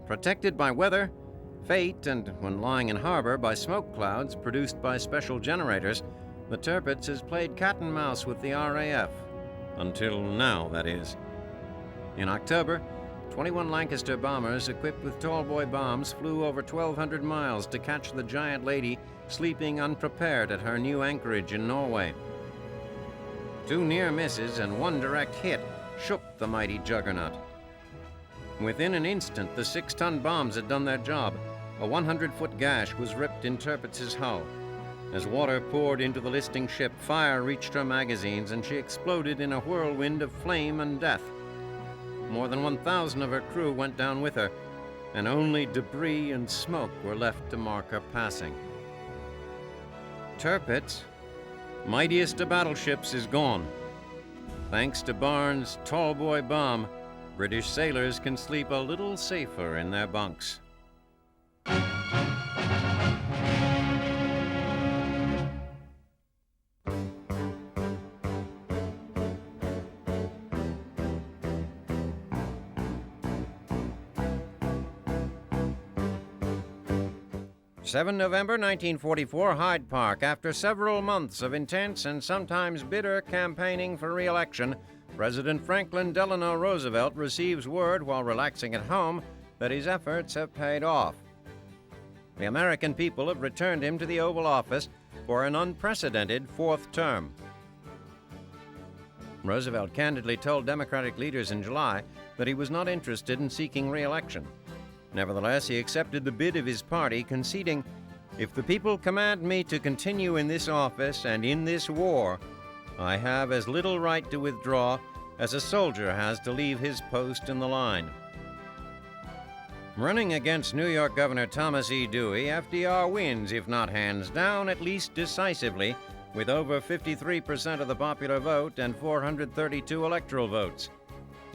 Protected by weather, fate, and when lying in harbor by smoke clouds produced by special generators, the Tirpitz has played cat and mouse with the RAF. Until now, that is. In October, 21 Lancaster bombers equipped with tall boy bombs flew over 1,200 miles to catch the giant lady sleeping unprepared at her new anchorage in Norway. 2 near misses and 1 direct hit shook the mighty juggernaut. Within an instant, the 6-ton bombs had done their job. A 100-foot gash was ripped in Tirpitz's hull. As water poured into the listing ship, fire reached her magazines, and she exploded in a whirlwind of flame and death. More than 1,000 of her crew went down with her, and only debris and smoke were left to mark her passing. Tirpitz, mightiest of battleships, is gone. Thanks to Barnes' tall-boy bomb, British sailors can sleep a little safer in their bunks. 7 November 1944, Hyde Park. After several months of intense and sometimes bitter campaigning for re-election, President Franklin Delano Roosevelt receives word while relaxing at home that his efforts have paid off. The American people have returned him to the Oval Office for an unprecedented fourth term. Roosevelt candidly told Democratic leaders in July that he was not interested in seeking re-election. Nevertheless, he accepted the bid of his party, conceding, "If the people command me to continue in this office and in this war, I have as little right to withdraw as a soldier has to leave his post in the line." Running against New York Governor Thomas E. Dewey, FDR wins, if not hands down, at least decisively, with over 53% of the popular vote and 432 electoral votes.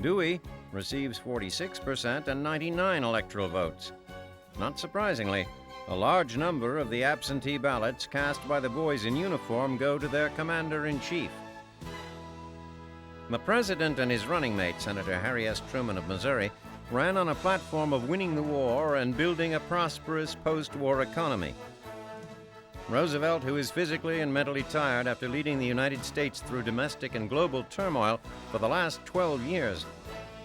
Dewey receives 46% and 99 electoral votes. Not surprisingly, a large number of the absentee ballots cast by the boys in uniform go to their commander-in-chief. The president and his running mate, Senator Harry S. Truman of Missouri, ran on a platform of winning the war and building a prosperous post-war economy. Roosevelt, who is physically and mentally tired after leading the United States through domestic and global turmoil for the last 12 years,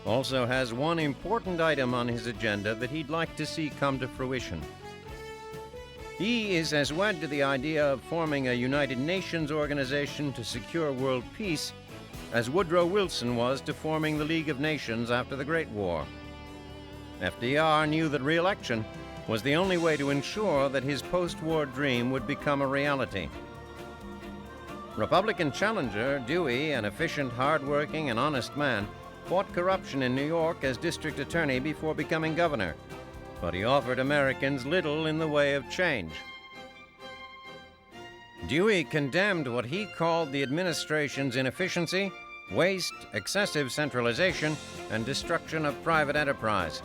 also has one important item on his agenda that he'd like to see come to fruition. He is as wed to the idea of forming a United Nations organization to secure world peace as Woodrow Wilson was to forming the League of Nations after the Great War. FDR knew that re-election was the only way to ensure that his post-war dream would become a reality. Republican challenger Dewey, an efficient, hard-working, and honest man, fought corruption in New York as district attorney before becoming governor, but he offered Americans little in the way of change. Dewey condemned what he called the administration's inefficiency, waste, excessive centralization, and destruction of private enterprise.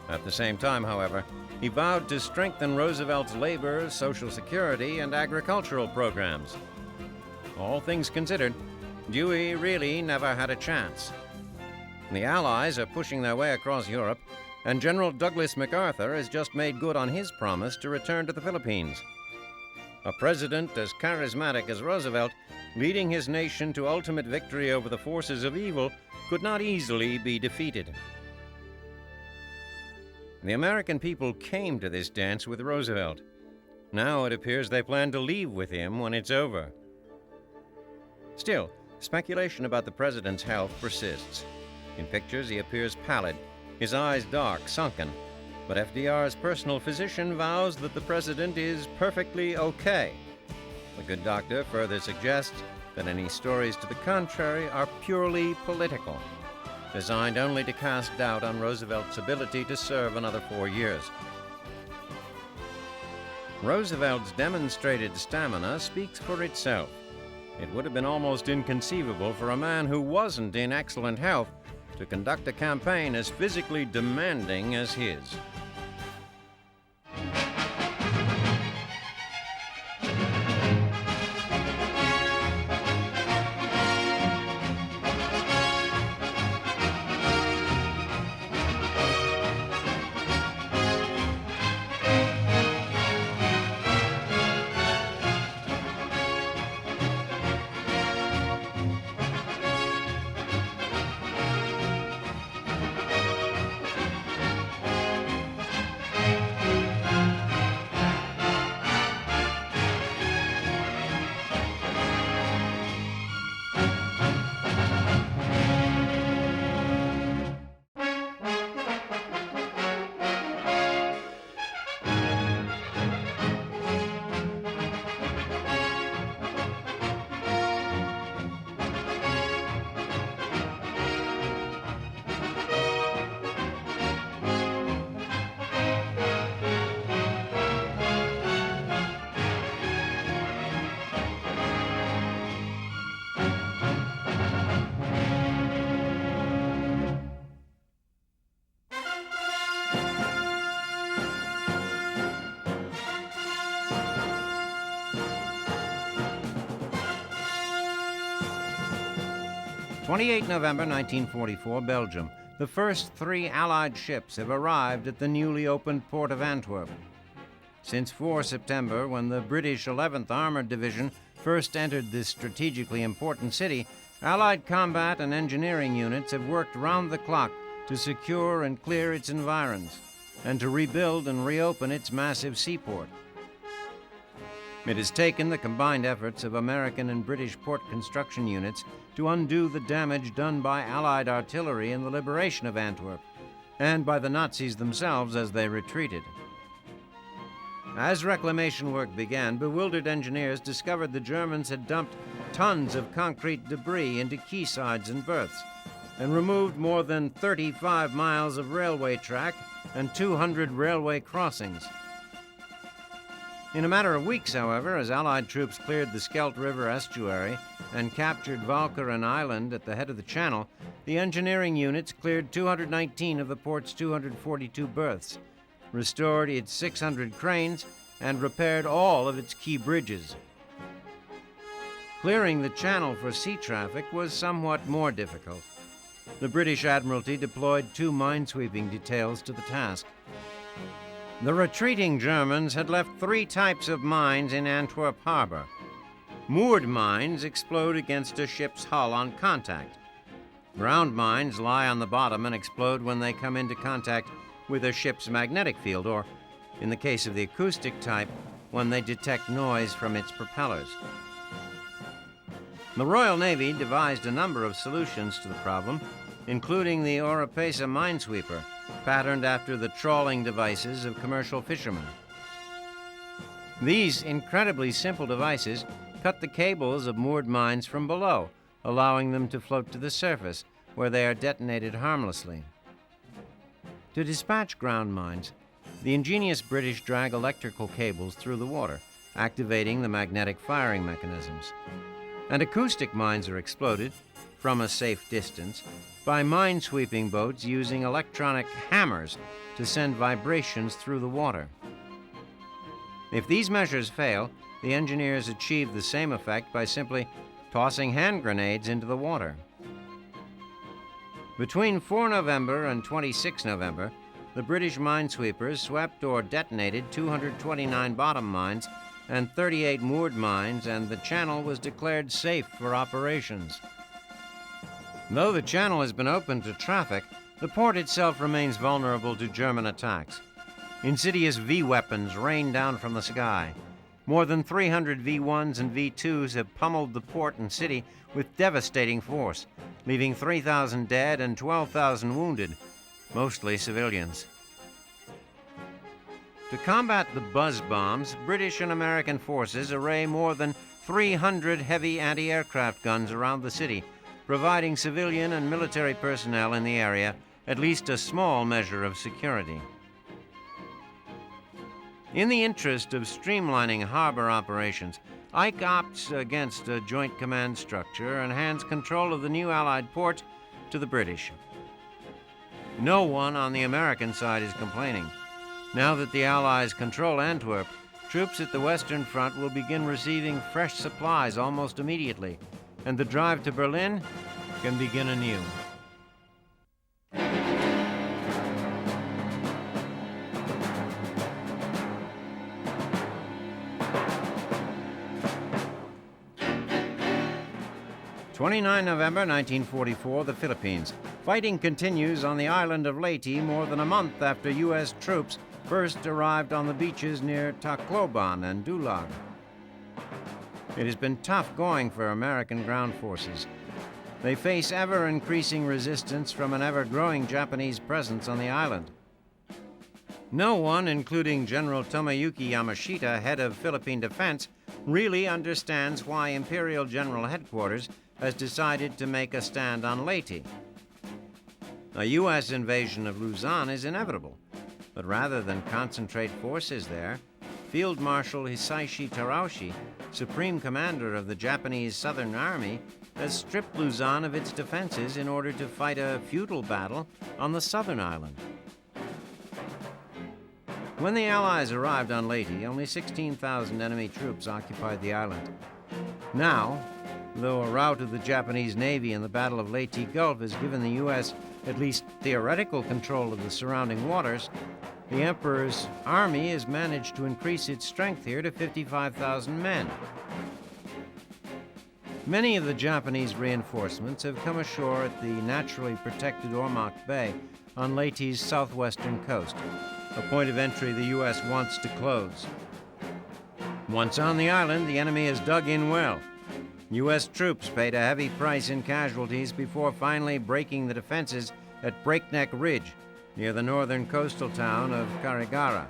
At the same time, however, he vowed to strengthen Roosevelt's labor, Social Security, and agricultural programs. All things considered, Dewey really never had a chance. The Allies are pushing their way across Europe, and General Douglas MacArthur has just made good on his promise to return to the Philippines. A president as charismatic as Roosevelt, leading his nation to ultimate victory over the forces of evil, could not easily be defeated. The American people came to this dance with Roosevelt. Now it appears they plan to leave with him when it's over. Still, speculation about the president's health persists. In pictures, he appears pallid, his eyes dark, sunken, but FDR's personal physician vows that the president is perfectly okay. The good doctor further suggests that any stories to the contrary are purely political, designed only to cast doubt on Roosevelt's ability to serve another 4 years. Roosevelt's demonstrated stamina speaks for itself. It would have been almost inconceivable for a man who wasn't in excellent health to conduct a campaign as physically demanding as his. 28 November 1944, Belgium. The first 3 Allied ships have arrived at the newly opened port of Antwerp. Since 4 September, when the British 11th Armored Division first entered this strategically important city, Allied combat and engineering units have worked round the clock to secure and clear its environs, and to rebuild and reopen its massive seaport. It has taken the combined efforts of American and British port construction units to undo the damage done by Allied artillery in the liberation of Antwerp, and by the Nazis themselves as they retreated. As reclamation work began, bewildered engineers discovered the Germans had dumped tons of concrete debris into quaysides and berths, and removed more than 35 miles of railway track and 200 railway crossings. In a matter of weeks, however, as Allied troops cleared the Scheldt River estuary and captured Walcheren Island at the head of the channel, the engineering units cleared 219 of the port's 242 berths, restored its 600 cranes, and repaired all of its key bridges. Clearing the channel for sea traffic was somewhat more difficult. The British Admiralty deployed 2 minesweeping details to the task. The retreating Germans had left 3 types of mines in Antwerp harbor. Moored mines explode against a ship's hull on contact. Ground mines lie on the bottom and explode when they come into contact with a ship's magnetic field, or, in the case of the acoustic type, when they detect noise from its propellers. The Royal Navy devised a number of solutions to the problem, including the Oropesa minesweeper, patterned after the trawling devices of commercial fishermen. These incredibly simple devices cut the cables of moored mines from below, allowing them to float to the surface, where they are detonated harmlessly. To dispatch ground mines, the ingenious British drag electrical cables through the water, activating the magnetic firing mechanisms. And acoustic mines are exploded, from a safe distance, by minesweeping boats using electronic hammers to send vibrations through the water. If these measures fail, the engineers achieve the same effect by simply tossing hand grenades into the water. Between 4 November and 26 November, the British minesweepers swept or detonated 229 bottom mines and 38 moored mines, and the channel was declared safe for operations. Though the channel has been opened to traffic, the port itself remains vulnerable to German attacks. Insidious V-weapons rain down from the sky. More than 300 V-1s and V-2s have pummeled the port and city with devastating force, leaving 3,000 dead and 12,000 wounded, mostly civilians. To combat the buzz bombs, British and American forces array more than 300 heavy anti-aircraft guns around the city, providing civilian and military personnel in the area at least a small measure of security. In the interest of streamlining harbor operations, Ike opts against a joint command structure and hands control of the new Allied port to the British. No one on the American side is complaining. Now that the Allies control Antwerp, troops at the Western Front will begin receiving fresh supplies almost immediately, and the drive to Berlin can begin anew. (29 November 1944, the Philippines. Fighting continues on the island of Leyte more than a month after U.S. troops first arrived on the beaches near Tacloban and Dulag. It has been tough going for American ground forces. They face ever-increasing resistance from an ever-growing Japanese presence on the island. No one, including General Tomoyuki Yamashita, head of Philippine Defense, really understands why Imperial General Headquarters has decided to make a stand on Leyte. A U.S. invasion of Luzon is inevitable, but rather than concentrate forces there, Field Marshal Hisaishi Terauchi, Supreme Commander of the Japanese Southern Army, has stripped Luzon of its defenses in order to fight a futile battle on the southern island. When the Allies arrived on Leyte, only 16,000 enemy troops occupied the island. Now, Though a rout of the Japanese Navy in the Battle of Leyte Gulf has given the U.S. at least theoretical control of the surrounding waters, the Emperor's army has managed to increase its strength here to 55,000 men. Many of the Japanese reinforcements have come ashore at the naturally protected Ormoc Bay on Leyte's southwestern coast, a point of entry the U.S. wants to close. Once on the island, the enemy has dug in well. U.S. troops paid a heavy price in casualties before finally breaking the defenses at Breakneck Ridge, near the northern coastal town of Carigara.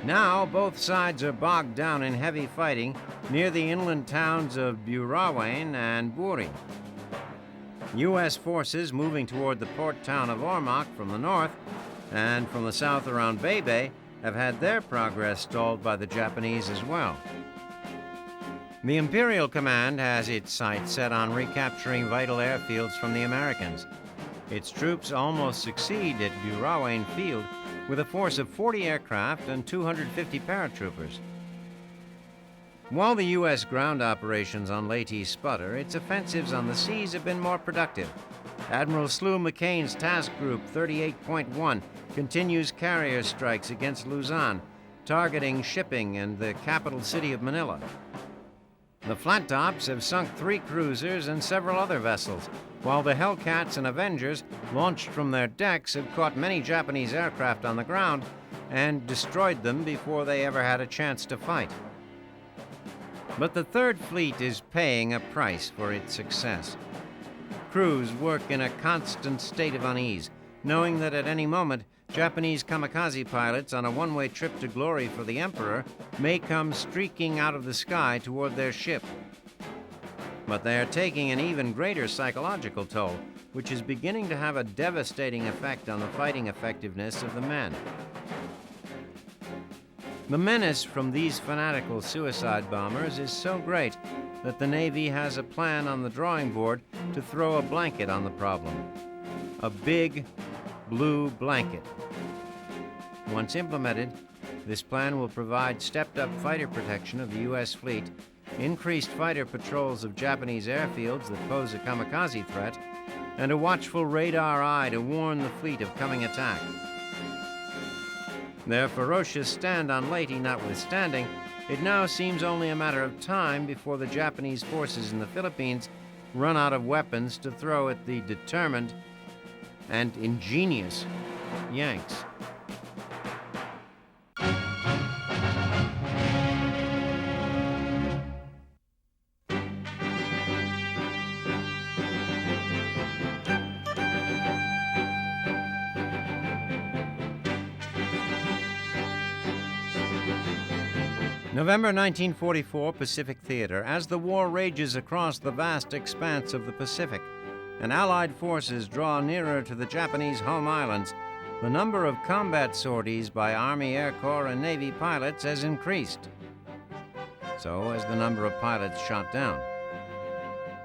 Now, both sides are bogged down in heavy fighting near the inland towns of Burawain and Buri. U.S. forces moving toward the port town of Ormoc from the north and from the south around Bay have had their progress stalled by the Japanese as well. The Imperial Command has its sights set on recapturing vital airfields from the Americans. Its troops almost succeed at Burawain Field with a force of 40 aircraft and 250 paratroopers. While the U.S. ground operations on Leyte sputter, its offensives on the seas have been more productive. Admiral Slew McCain's Task Group 38.1 continues carrier strikes against Luzon, targeting shipping and the capital city of Manila. The Flat Tops have sunk 3 cruisers and several other vessels, while the Hellcats and Avengers, launched from their decks, have caught many Japanese aircraft on the ground and destroyed them before they ever had a chance to fight. But the Third Fleet is paying a price for its success. Crews work in a constant state of unease, knowing that at any moment, Japanese kamikaze pilots on a one-way trip to glory for the Emperor may come streaking out of the sky toward their ship. But they are taking an even greater psychological toll, which is beginning to have a devastating effect on the fighting effectiveness of the men. The menace from these fanatical suicide bombers is so great that the Navy has a plan on the drawing board to throw a blanket on the problem. A big blue blanket. Once implemented, this plan will provide stepped-up fighter protection of the U.S. fleet, increased fighter patrols of Japanese airfields that pose a kamikaze threat, and a watchful radar eye to warn the fleet of coming attack. Their ferocious stand on Leyte notwithstanding, it now seems only a matter of time before the Japanese forces in the Philippines run out of weapons to throw at the determined and ingenious Yanks. November 1944, Pacific Theater. As the war rages across the vast expanse of the Pacific and Allied forces draw nearer to the Japanese home islands, the number of combat sorties by Army, Air Corps, and Navy pilots has increased. So has the number of pilots shot down.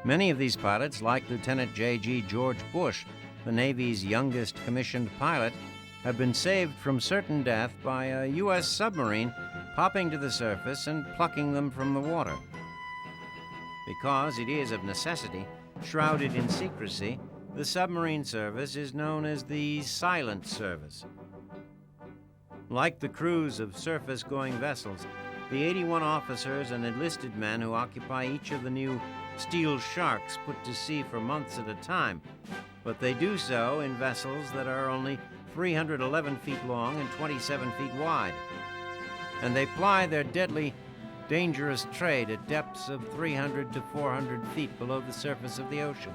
Many of these pilots, like Lieutenant J.G. George Bush, the Navy's youngest commissioned pilot, have been saved from certain death by a U.S. submarine popping to the surface and plucking them from the water. Because it is of necessity shrouded in secrecy, the submarine service is known as the silent service. Like the crews of surface-going vessels, the 81 officers and enlisted men who occupy each of the new steel sharks put to sea for months at a time, but they do so in vessels that are only 311 feet long and 27 feet wide. And they ply their deadly, dangerous trade at depths of 300 to 400 feet below the surface of the ocean.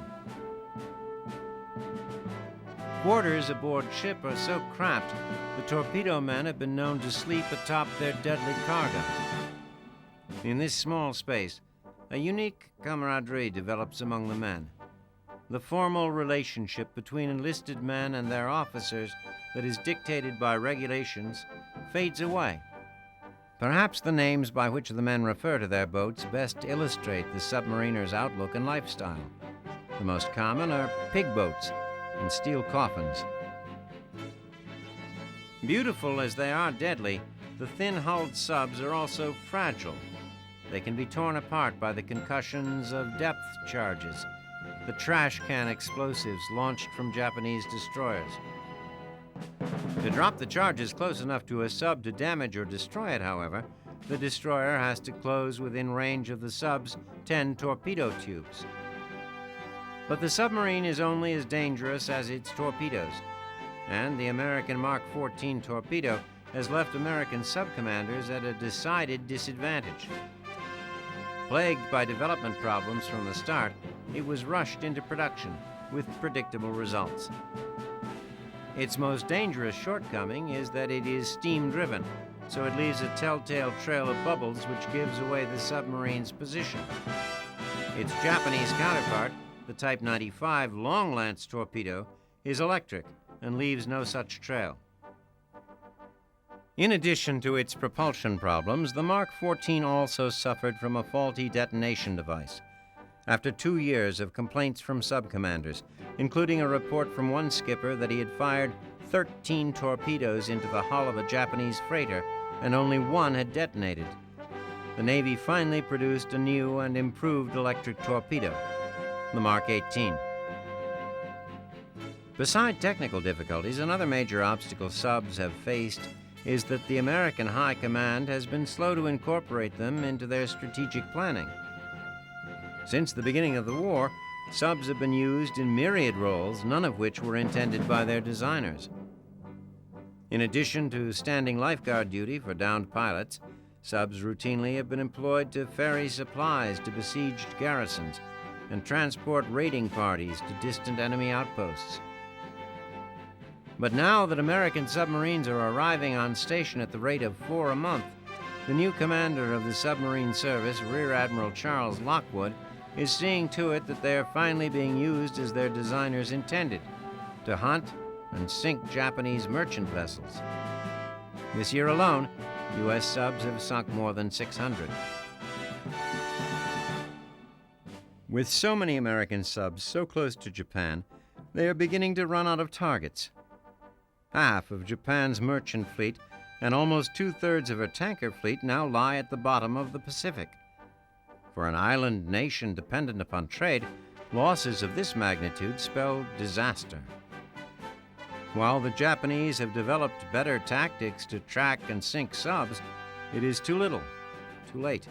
Quarters aboard ship are so cramped, the torpedo men have been known to sleep atop their deadly cargo. In this small space, a unique camaraderie develops among the men. The formal relationship between enlisted men and their officers that is dictated by regulations fades away. Perhaps the names by which the men refer to their boats best illustrate the submariner's outlook and lifestyle. The most common are pig boats and steel coffins. Beautiful as they are deadly, the thin-hulled subs are also fragile. they can be torn apart by the concussions of depth charges, the trash can explosives launched from Japanese destroyers. To drop the charges close enough to a sub to damage or destroy it, however, the destroyer has to close within range of the sub's 10 torpedo tubes. But the submarine is only as dangerous as its torpedoes, and the American Mark 14 torpedo has left American subcommanders at a decided disadvantage. Plagued by development problems from the start, it was rushed into production with predictable results. Its most dangerous shortcoming is that it is steam-driven, so it leaves a telltale trail of bubbles which gives away the submarine's position. Its Japanese counterpart, the Type 95 long-lance torpedo, is electric and leaves no such trail. In addition to its propulsion problems, the Mark 14 also suffered from a faulty detonation device. After 2 years of complaints from subcommanders, including a report from one skipper that he had fired 13 torpedoes into the hull of a Japanese freighter and only one had detonated, the Navy finally produced a new and improved electric torpedo, the Mark 18. Beside technical difficulties, another major obstacle subs have faced is that the American High Command has been slow to incorporate them into their strategic planning. Since the beginning of the war, subs have been used in myriad roles, none of which were intended by their designers. In addition to standing lifeguard duty for downed pilots, subs routinely have been employed to ferry supplies to besieged garrisons and transport raiding parties to distant enemy outposts. But now that American submarines are arriving on station at the rate of 4 a month, the new commander of the submarine service, Rear Admiral Charles Lockwood, is seeing to it that they are finally being used as their designers intended, to hunt and sink Japanese merchant vessels. This year alone, U.S. subs have sunk more than 600. With so many American subs so close to Japan, they are beginning to run out of targets. Half of Japan's merchant fleet and almost 2/3 of her tanker fleet now lie at the bottom of the Pacific. For an island nation dependent upon trade, losses of this magnitude spell disaster. While the Japanese have developed better tactics to track and sink subs, it is too little, too late.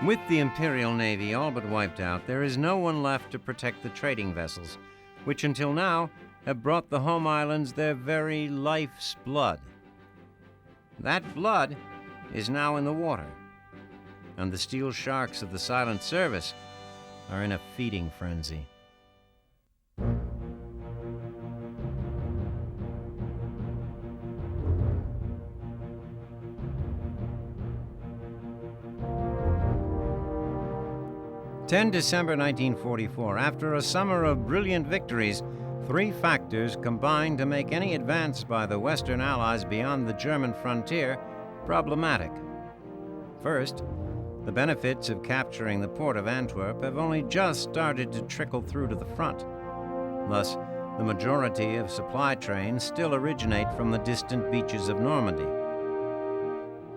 With the Imperial Navy all but wiped out, there is no one left to protect the trading vessels, which until now have brought the home islands their very life's blood. That blood is now in the water, and the steel sharks of the silent service are in a feeding frenzy. December 1944, after a summer of brilliant victories, 3 factors combined to make any advance by the Western Allies beyond the German frontier problematic. First, the benefits of capturing the port of Antwerp have only just started to trickle through to the front. Thus, the majority of supply trains still originate from the distant beaches of Normandy.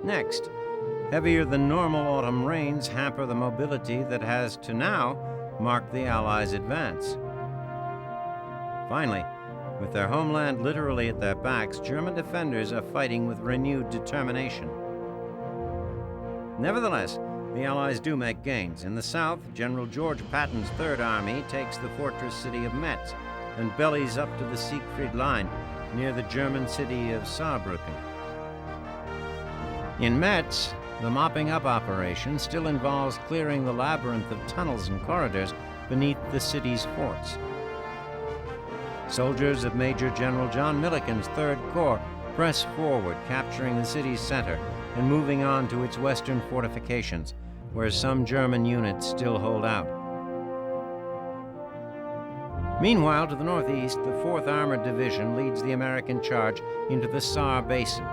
Next, heavier than normal autumn rains hamper the mobility that has, to now, marked the Allies' advance. Finally, with their homeland literally at their backs, German defenders are fighting with renewed determination. Nevertheless, the Allies do make gains. In the south, General George Patton's Third Army takes the fortress city of Metz and bellies up to the Siegfried Line near the German city of Saarbrücken. In Metz, the mopping-up operation still involves clearing the labyrinth of tunnels and corridors beneath the city's forts. Soldiers of Major General John Milliken's Third Corps press forward, capturing the city's center and moving on to its western fortifications, where some German units still hold out. Meanwhile, to the northeast, the 4th Armored Division leads the American charge into the Saar Basin.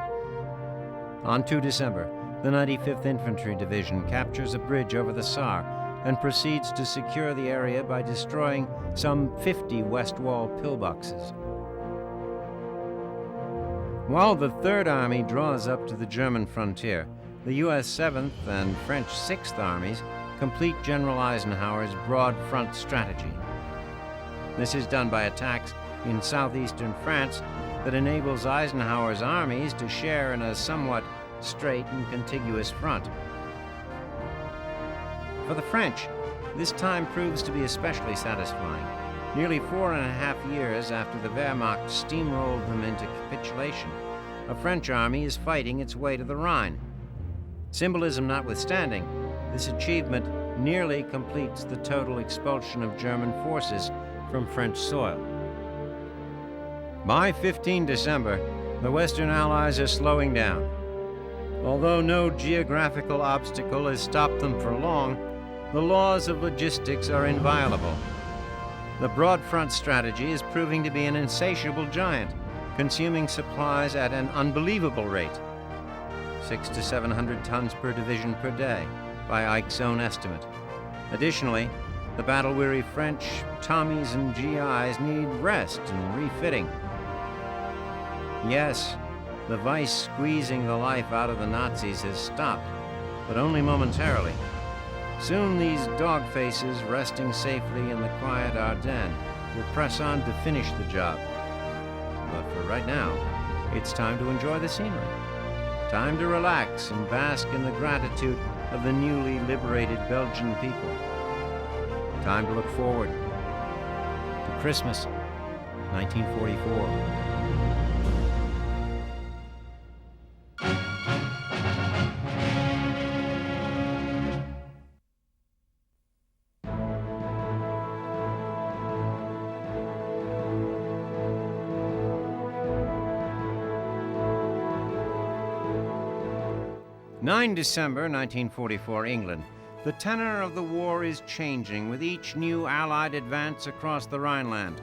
On 2 December, the 95th Infantry Division captures a bridge over the Saar and proceeds to secure the area by destroying some 50 West Wall pillboxes. While the Third Army draws up to the German frontier, the U.S. 7th and French 6th Armies complete General Eisenhower's broad front strategy. This is done by attacks in southeastern France that enables Eisenhower's armies to share in a somewhat straight and contiguous front. For the French, this time proves to be especially satisfying. Nearly 4.5 years after the Wehrmacht steamrolled them into capitulation, a French army is fighting its way to the Rhine. Symbolism notwithstanding, this achievement nearly completes the total expulsion of German forces from French soil. By 15 December, the Western Allies are slowing down. Although no geographical obstacle has stopped them for long, the laws of logistics are inviolable. The broad front strategy is proving to be an insatiable giant, consuming supplies at an unbelievable rate, 600 to 700 tons per division per day, by Ike's own estimate. Additionally, the battle-weary French Tommies and GIs need rest and refitting. Yes, the vice squeezing the life out of the Nazis has stopped, but only momentarily. Soon these dog faces resting safely in the quiet Ardennes will press on to finish the job. But for right now, it's time to enjoy the scenery. Time to relax and bask in the gratitude of the newly liberated Belgian people. Time to look forward to Christmas, 1944. 9 December 1944, England. The tenor of the war is changing with each new Allied advance across the Rhineland.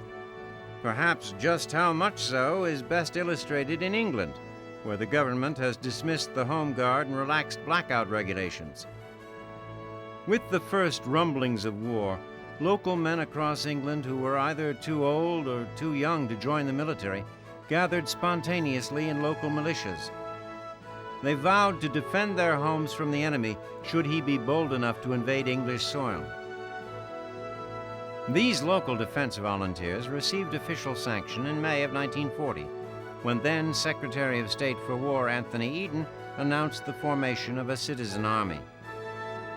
Perhaps just how much so is best illustrated in England, where the government has dismissed the Home Guard and relaxed blackout regulations. With the first rumblings of war, local men across England who were either too old or too young to join the military gathered spontaneously in local militias. They vowed to defend their homes from the enemy should he be bold enough to invade English soil. These local defense volunteers received official sanction in May of 1940, when then Secretary of State for War Anthony Eden announced the formation of a citizen army.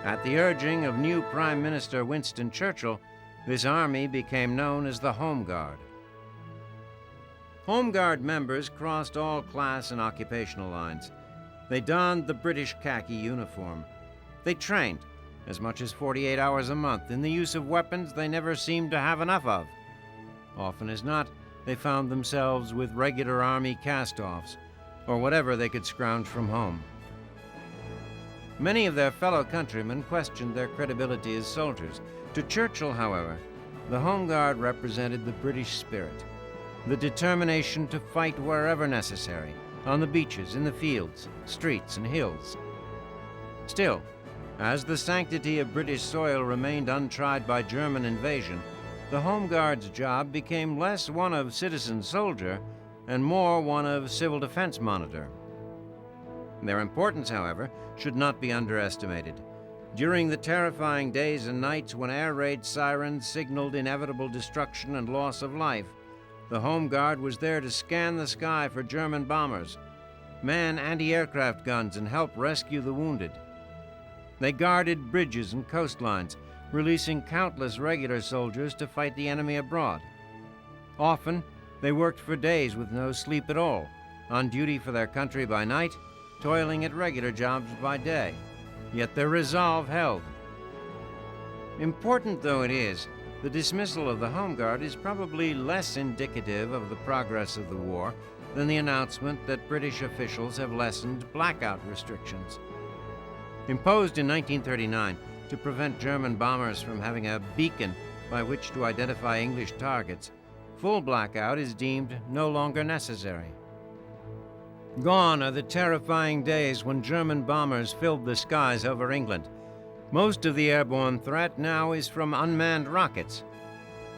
At the urging of new Prime Minister Winston Churchill, this army became known as the Home Guard. Home Guard members crossed all class and occupational lines. They donned the British khaki uniform. They trained, as much as 48 hours a month, in the use of weapons they never seemed to have enough of. Often as not, they found themselves with regular Army cast-offs, or whatever they could scrounge from home. Many of their fellow countrymen questioned their credibility as soldiers. To Churchill, however, the Home Guard represented the British spirit, the determination to fight wherever necessary, on the beaches, in the fields, streets, and hills. Still, as the sanctity of British soil remained untried by German invasion, the Home Guard's job became less one of citizen soldier and more one of civil defense monitor. Their importance, however, should not be underestimated. During the terrifying days and nights when air raid sirens signaled inevitable destruction and loss of life, the Home Guard was there to scan the sky for German bombers, man anti-aircraft guns, and help rescue the wounded. They guarded bridges and coastlines, releasing countless regular soldiers to fight the enemy abroad. Often, they worked for days with no sleep at all, on duty for their country by night, toiling at regular jobs by day. Yet their resolve held. Important though it is, the dismissal of the Home Guard is probably less indicative of the progress of the war than the announcement that British officials have lessened blackout restrictions. Imposed in 1939 to prevent German bombers from having a beacon by which to identify English targets, full blackout is deemed no longer necessary. Gone are the terrifying days when German bombers filled the skies over England. Most of the airborne threat now is from unmanned rockets.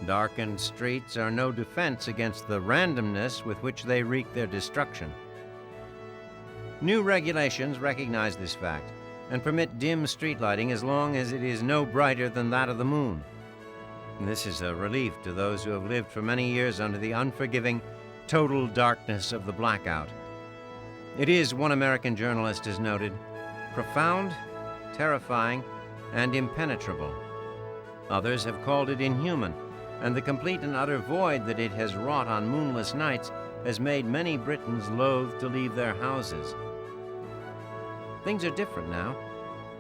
Darkened streets are no defense against the randomness with which they wreak their destruction. New regulations recognize this fact and permit dim street lighting as long as it is no brighter than that of the moon. This is a relief to those who have lived for many years under the unforgiving, total darkness of the blackout. It is, one American journalist has noted, profound, terrifying, and impenetrable. Others have called it inhuman, and the complete and utter void that it has wrought on moonless nights has made many Britons loath to leave their houses. Things are different now.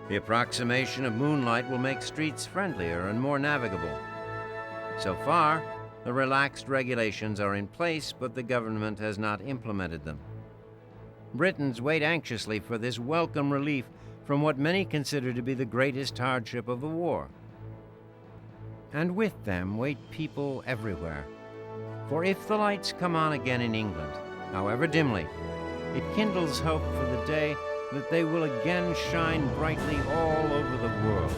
The approximation of moonlight will make streets friendlier and more navigable. So far, the relaxed regulations are in place, but the government has not implemented them. Britons wait anxiously for this welcome relief from what many consider to be the greatest hardship of the war. And with them wait people everywhere. For if the lights come on again in England, however dimly, it kindles hope for the day that they will again shine brightly all over the world.